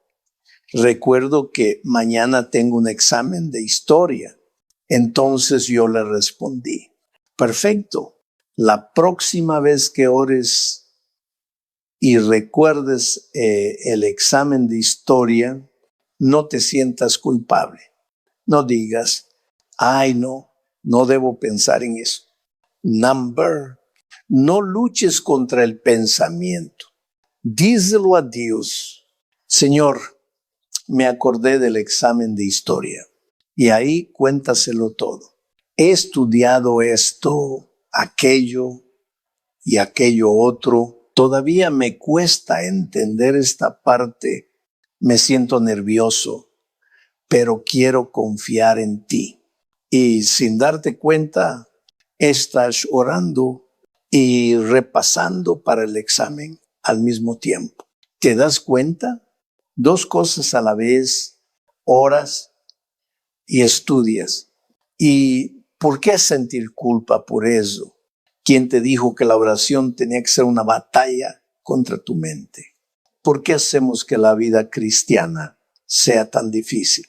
recuerdo que mañana tengo un examen de historia. Entonces yo le respondí, perfecto. La próxima vez que ores y recuerdes el examen de historia, no te sientas culpable. No digas, ay no debo pensar en eso. No luches contra el pensamiento. Díselo a Dios. Señor, me acordé del examen de historia y ahí cuéntaselo todo. He estudiado esto, aquello y aquello otro. Todavía me cuesta entender esta parte. Me siento nervioso, pero quiero confiar en ti. Y sin darte cuenta, estás orando y repasando para el examen al mismo tiempo. ¿Te das cuenta? Dos cosas a la vez, oras y estudias. ¿Y por qué sentir culpa por eso? ¿Quién te dijo que la oración tenía que ser una batalla contra tu mente? ¿Por qué hacemos que la vida cristiana sea tan difícil,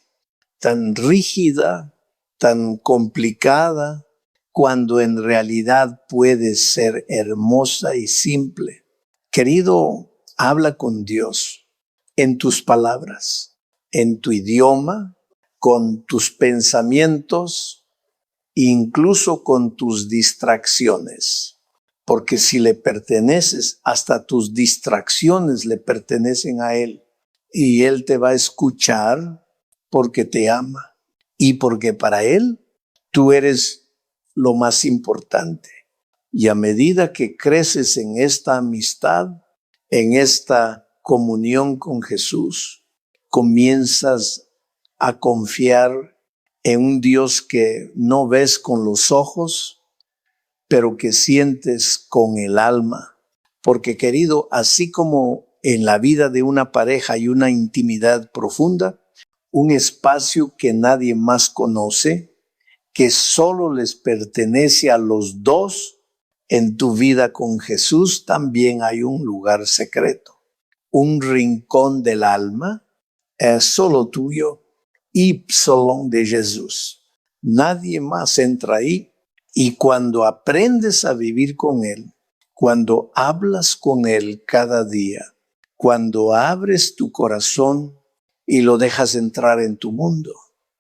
tan rígida, tan complicada, cuando en realidad puede ser hermosa y simple? Querido, habla con Dios en tus palabras, en tu idioma, con tus pensamientos, incluso con tus distracciones. Porque si le perteneces, hasta tus distracciones le pertenecen a Él. Y Él te va a escuchar porque te ama y porque para Él tú eres lo más importante. Y a medida que creces en esta amistad, en esta comunión con Jesús, comienzas a confiar en un Dios que no ves con los ojos, pero que sientes con el alma. Porque, querido, así como en la vida de una pareja hay una intimidad profunda, un espacio que nadie más conoce, que solo les pertenece a los dos, en tu vida con Jesús también hay un lugar secreto, un rincón del alma, es solo tuyo, Ypsilon de Jesús. Nadie más entra ahí, y cuando aprendes a vivir con Él, cuando hablas con Él cada día, cuando abres tu corazón y lo dejas entrar en tu mundo,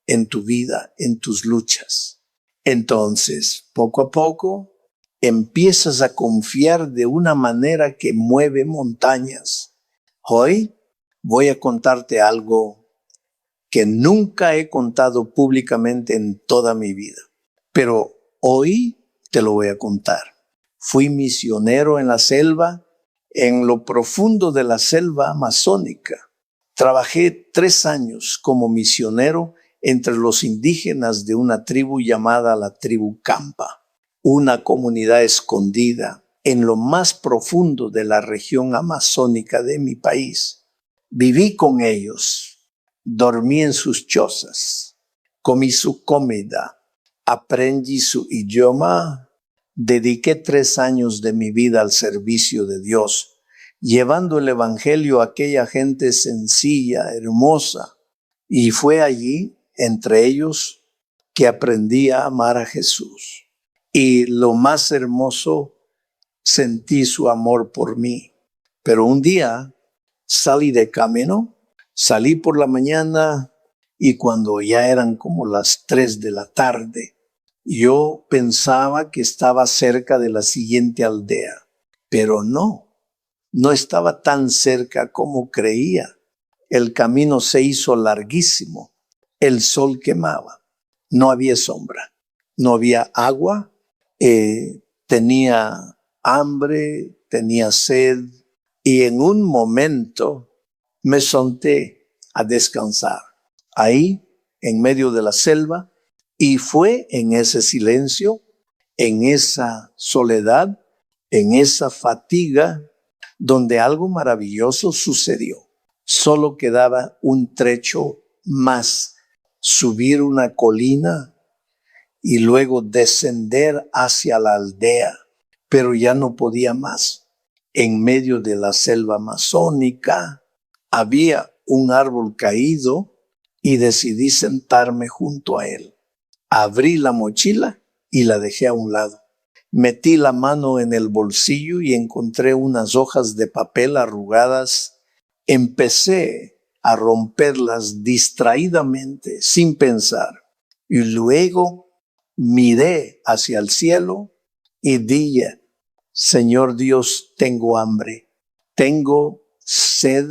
en tu vida, en tus luchas, entonces, poco a poco, empiezas a confiar de una manera que mueve montañas. Hoy voy a contarte algo que nunca he contado públicamente en toda mi vida, pero hoy te lo voy a contar. Fui misionero en la selva, en lo profundo de la selva amazónica. Trabajé 3 años como misionero entre los indígenas de una tribu llamada la tribu Campa, una comunidad escondida en lo más profundo de la región amazónica de mi país. Viví con ellos, dormí en sus chozas, comí su comida, aprendí su idioma, dediqué 3 años de mi vida al servicio de Dios, llevando el evangelio a aquella gente sencilla, hermosa, y fue allí, entre ellos, que aprendí a amar a Jesús. Y lo más hermoso, sentí su amor por mí. Pero un día salí de camino, salí por la mañana y cuando ya eran como las 3 de la tarde, yo pensaba que estaba cerca de la siguiente aldea, pero no estaba tan cerca como creía. El camino se hizo larguísimo, el sol quemaba, no había sombra, no había agua, tenía hambre, tenía sed, y en un momento me senté a descansar ahí en medio de la selva, y fue en ese silencio, en esa soledad, en esa fatiga, donde algo maravilloso sucedió. Solo quedaba un trecho más, subir una colina y luego descender hacia la aldea, pero ya no podía más. En medio de la selva amazónica había un árbol caído y decidí sentarme junto a él. Abrí la mochila y la dejé a un lado. Metí la mano en el bolsillo y encontré unas hojas de papel arrugadas. Empecé a romperlas distraídamente, sin pensar. Y luego miré hacia el cielo y dije: Señor Dios, tengo hambre, tengo sed.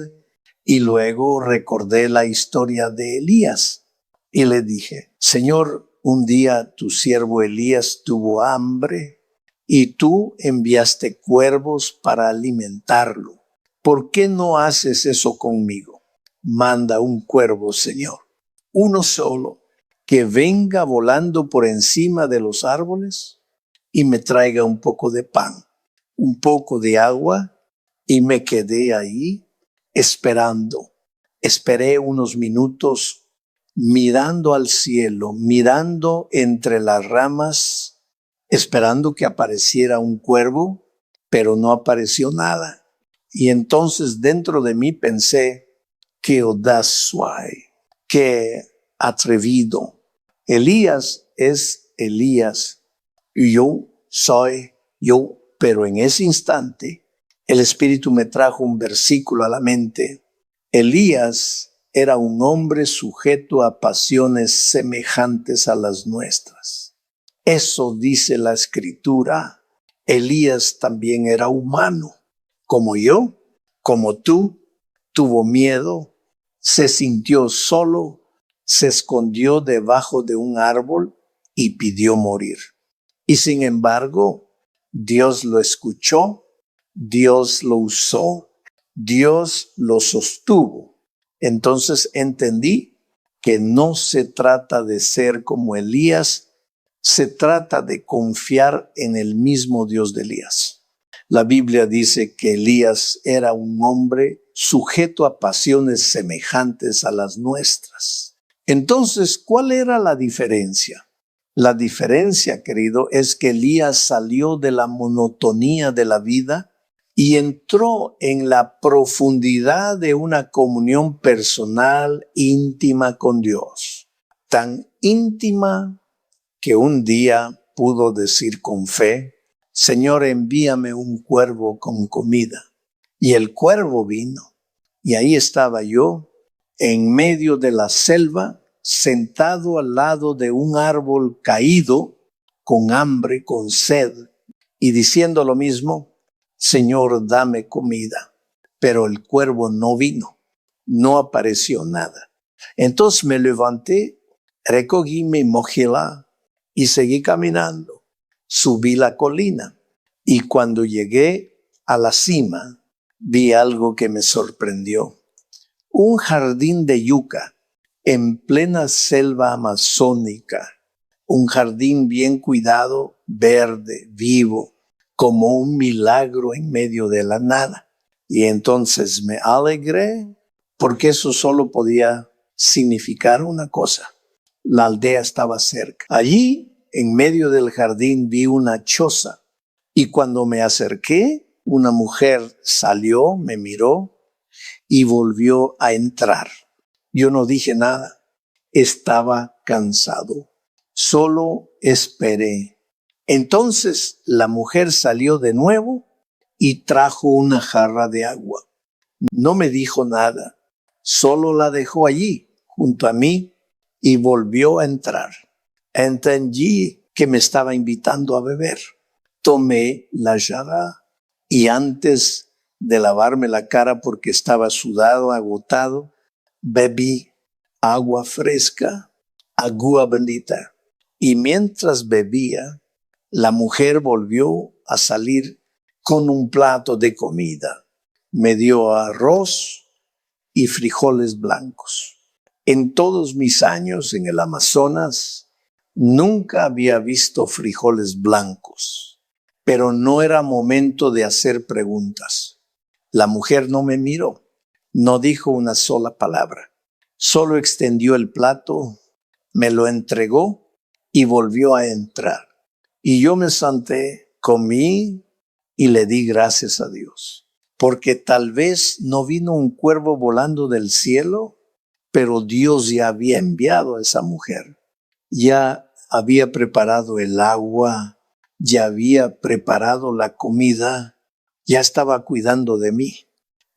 Y luego recordé la historia de Elías. Y le dije, Señor, un día tu siervo Elías tuvo hambre y tú enviaste cuervos para alimentarlo. ¿Por qué no haces eso conmigo? Manda un cuervo, Señor, uno solo, que venga volando por encima de los árboles y me traiga un poco de pan, un poco de agua, y me quedé ahí esperando. Esperé unos minutos mirando al cielo, mirando entre las ramas, esperando que apareciera un cuervo, pero no apareció nada. Y entonces dentro de mí pensé, qué audaz soy, qué atrevido. Elías es Elías y yo soy yo, pero en ese instante el Espíritu me trajo un versículo a la mente. Elías era un hombre sujeto a pasiones semejantes a las nuestras. Eso dice la Escritura. Elías también era humano, como yo, como tú, tuvo miedo, se sintió solo, se escondió debajo de un árbol y pidió morir. Y sin embargo, Dios lo escuchó, Dios lo usó, Dios lo sostuvo. Entonces entendí que no se trata de ser como Elías, se trata de confiar en el mismo Dios de Elías. La Biblia dice que Elías era un hombre sujeto a pasiones semejantes a las nuestras. Entonces, ¿cuál era la diferencia? La diferencia, querido, es que Elías salió de la monotonía de la vida y entró en la profundidad de una comunión personal íntima con Dios. Tan íntima que un día pudo decir con fe, Señor, envíame un cuervo con comida. Y el cuervo vino. Y ahí estaba yo, en medio de la selva, sentado al lado de un árbol caído, con hambre, con sed, y diciendo lo mismo, Señor, dame comida. Pero el cuervo no vino, no apareció nada. Entonces me levanté, recogí mi mochila y seguí caminando. Subí la colina y cuando llegué a la cima, vi algo que me sorprendió. Un jardín de yuca en plena selva amazónica, un jardín bien cuidado, verde, vivo, como un milagro en medio de la nada. Y entonces me alegré porque eso solo podía significar una cosa. La aldea estaba cerca. Allí, en medio del jardín, vi una choza y cuando me acerqué, una mujer salió, me miró y volvió a entrar. Yo no dije nada, estaba cansado, solo esperé. Entonces la mujer salió de nuevo y trajo una jarra de agua. No me dijo nada, solo la dejó allí, junto a mí, y volvió a entrar. Entendí que me estaba invitando a beber. Tomé la jarra y antes de lavarme la cara porque estaba sudado, agotado, bebí agua fresca, agua bendita. Y mientras bebía, la mujer volvió a salir con un plato de comida. Me dio arroz y frijoles blancos. En todos mis años en el Amazonas, nunca había visto frijoles blancos, pero no era momento de hacer preguntas. La mujer no me miró, no dijo una sola palabra, solo extendió el plato, me lo entregó y volvió a entrar. Y yo me senté, comí y le di gracias a Dios, porque tal vez no vino un cuervo volando del cielo, pero Dios ya había enviado a esa mujer, ya había preparado el agua, ya había preparado la comida, ya estaba cuidando de mí.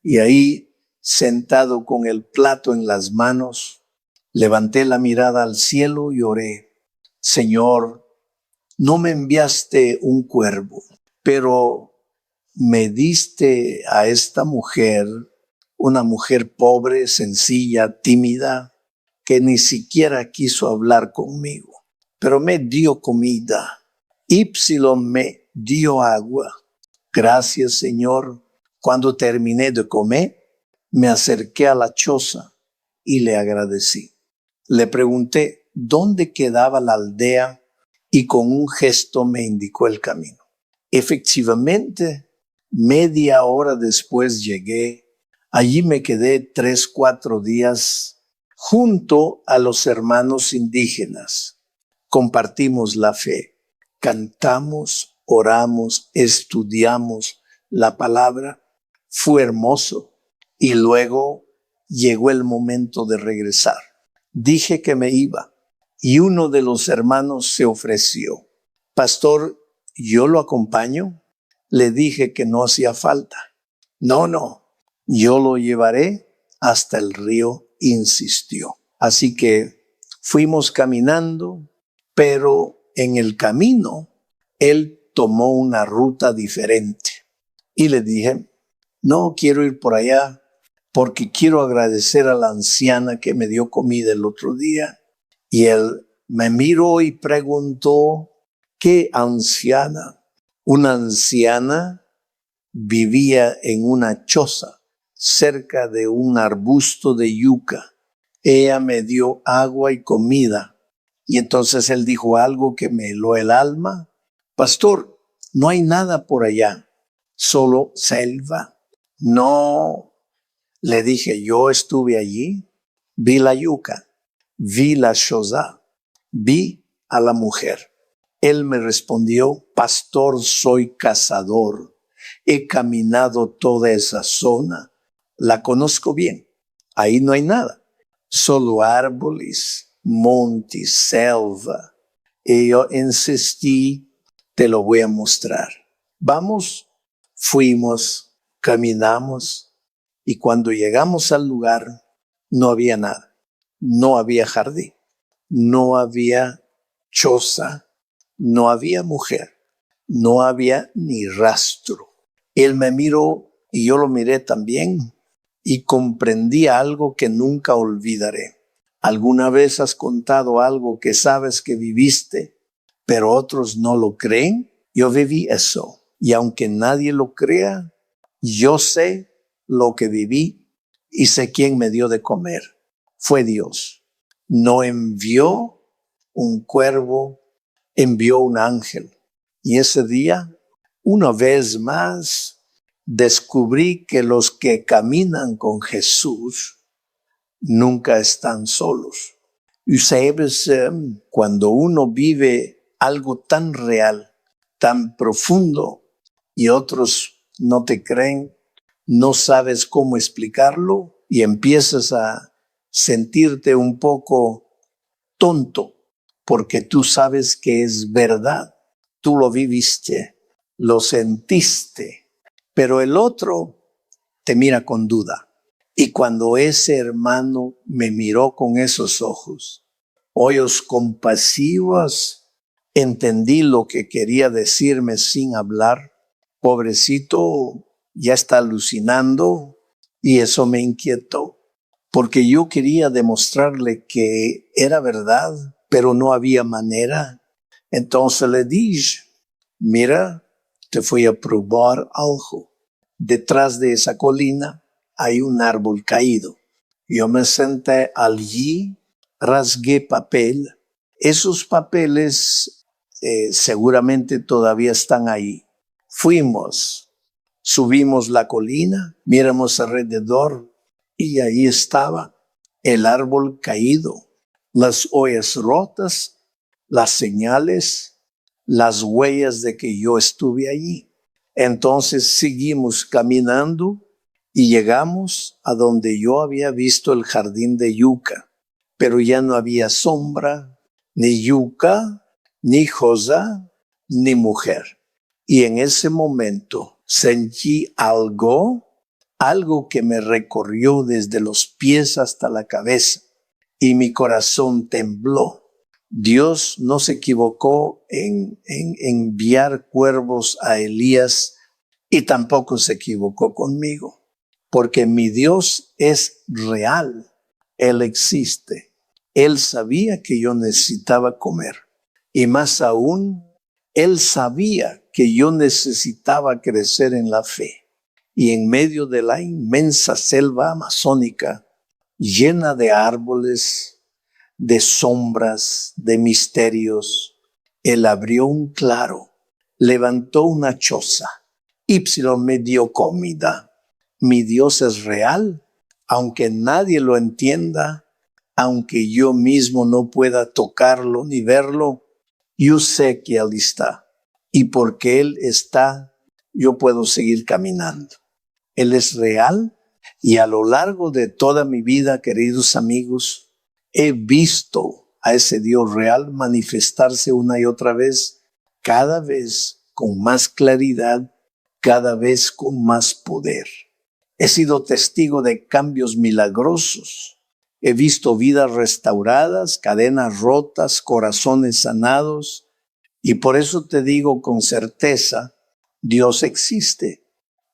Y ahí, sentado con el plato en las manos, levanté la mirada al cielo y oré, Señor, no me enviaste un cuervo, pero me diste a esta mujer, una mujer pobre, sencilla, tímida, que ni siquiera quiso hablar conmigo, pero me dio comida. Ypsilon me dio agua. Gracias, Señor. Cuando terminé de comer, me acerqué a la choza y le agradecí. Le pregunté dónde quedaba la aldea y con un gesto me indicó el camino. Efectivamente, media hora después llegué. Allí me quedé 3, 4 días junto a los hermanos indígenas. Compartimos la fe, cantamos, oramos, estudiamos la palabra. Fue hermoso. Y luego llegó el momento de regresar. Dije que me iba y uno de los hermanos se ofreció. Pastor, ¿yo lo acompaño? Le dije que no hacía falta. No, yo lo llevaré hasta el río, insistió. Así que fuimos caminando, pero en el camino él tomó una ruta diferente. Y le dije, no quiero ir por allá porque quiero agradecer a la anciana que me dio comida el otro día. Y él me miró y preguntó, ¿qué anciana? Una anciana vivía en una choza cerca de un arbusto de yuca. Ella me dio agua y comida. Y entonces él dijo algo que me heló el alma. Pastor, no hay nada por allá, solo selva. No, le dije, yo estuve allí, vi la yuca, vi la choza, vi a la mujer. Él me respondió, pastor, soy cazador. He caminado toda esa zona. La conozco bien. Ahí no hay nada. Solo árboles, montes, selva. Y yo insistí, te lo voy a mostrar. Vamos, fuimos, caminamos. Y cuando llegamos al lugar, no había nada. No había jardín. No había choza. No había mujer, no había ni rastro. Él me miró y yo lo miré también y comprendí algo que nunca olvidaré. ¿Alguna vez has contado algo que sabes que viviste, pero otros no lo creen? Yo viví eso y aunque nadie lo crea, yo sé lo que viví y sé quién me dio de comer. Fue Dios. No envió un cuervo, envió un ángel. Y ese día, una vez más, descubrí que los que caminan con Jesús nunca están solos. Y sabes, cuando uno vive algo tan real, tan profundo, y otros no te creen, no sabes cómo explicarlo, y empiezas a sentirte un poco tonto, porque tú sabes que es verdad. Tú lo viviste, lo sentiste, pero el otro te mira con duda. Y cuando ese hermano me miró con esos ojos compasivos, entendí lo que quería decirme sin hablar. Pobrecito, ya está alucinando, y eso me inquietó, porque yo quería demostrarle que era verdad, pero no había manera. Entonces le dije, mira, te voy a probar algo. Detrás de esa colina hay un árbol caído. Yo me senté allí, rasgué papel. Esos papeles seguramente todavía están ahí. Fuimos, subimos la colina, miramos alrededor y ahí estaba el árbol caído, las hojas rotas, las señales, las huellas de que yo estuve allí. Entonces seguimos caminando y llegamos a donde yo había visto el jardín de yuca, pero ya no había sombra, ni yuca, ni choza, ni mujer. Y en ese momento sentí algo que me recorrió desde los pies hasta la cabeza y mi corazón tembló. Dios no se equivocó en enviar cuervos a Elías y tampoco se equivocó conmigo, porque mi Dios es real, Él existe. Él sabía que yo necesitaba comer. Y más aún, Él sabía que yo necesitaba crecer en la fe. Y en medio de la inmensa selva amazónica, llena de árboles, de sombras, de misterios, Él abrió un claro, levantó una choza. Me dio comida. Mi Dios es real, aunque nadie lo entienda, aunque yo mismo no pueda tocarlo ni verlo, yo sé que Él está. Y porque Él está, yo puedo seguir caminando. Él es real y a lo largo de toda mi vida, queridos amigos, he visto a ese Dios real manifestarse una y otra vez, cada vez con más claridad, cada vez con más poder. He sido testigo de cambios milagrosos. He visto vidas restauradas, cadenas rotas, corazones sanados. Y por eso te digo con certeza, Dios existe,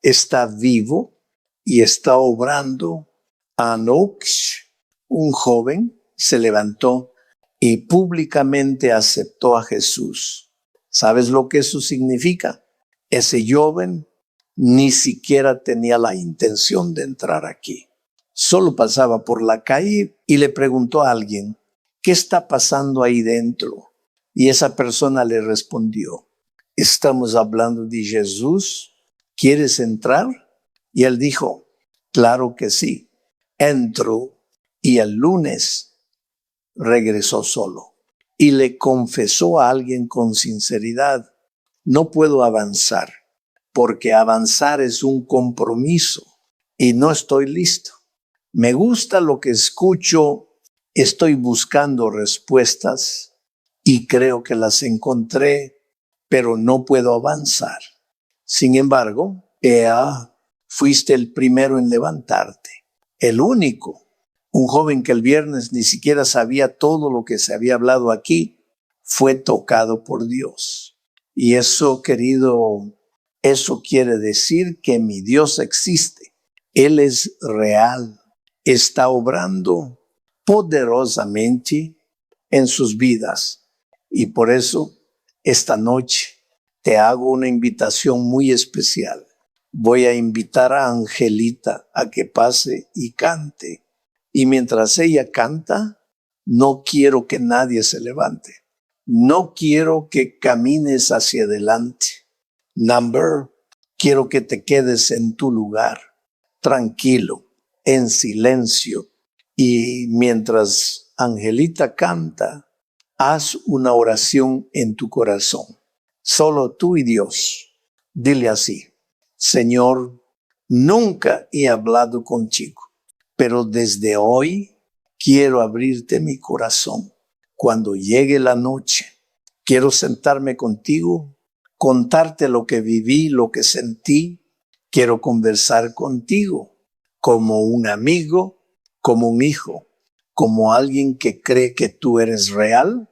está vivo y está obrando. Anoch, un joven, se levantó y públicamente aceptó a Jesús. ¿Sabes lo que eso significa? Ese joven ni siquiera tenía la intención de entrar aquí. Solo pasaba por la calle y le preguntó a alguien, ¿qué está pasando ahí dentro? Y esa persona le respondió, estamos hablando de Jesús, ¿quieres entrar? Y él dijo, claro que sí. Entró y el lunes regresó solo y le confesó a alguien con sinceridad, no puedo avanzar porque avanzar es un compromiso y no estoy listo. Me gusta lo que escucho, estoy buscando respuestas y creo que las encontré, pero no puedo avanzar. Sin embargo, fuiste el primero en levantarte, el único. Un joven que el viernes ni siquiera sabía todo lo que se había hablado aquí, fue tocado por Dios. Y eso, querido, eso quiere decir que mi Dios existe. Él es real, está obrando poderosamente en sus vidas. Y por eso, esta noche, te hago una invitación muy especial. Voy a invitar a Angelita a que pase y cante. Y mientras ella canta, no quiero que nadie se levante. No quiero que camines hacia adelante. Quiero que te quedes en tu lugar, tranquilo, en silencio. Y mientras Angelita canta, haz una oración en tu corazón. Solo tú y Dios. Dile así, Señor, nunca he hablado contigo, pero desde hoy quiero abrirte mi corazón. Cuando llegue la noche, quiero sentarme contigo, contarte lo que viví, lo que sentí. Quiero conversar contigo como un amigo, como un hijo, como alguien que cree que tú eres real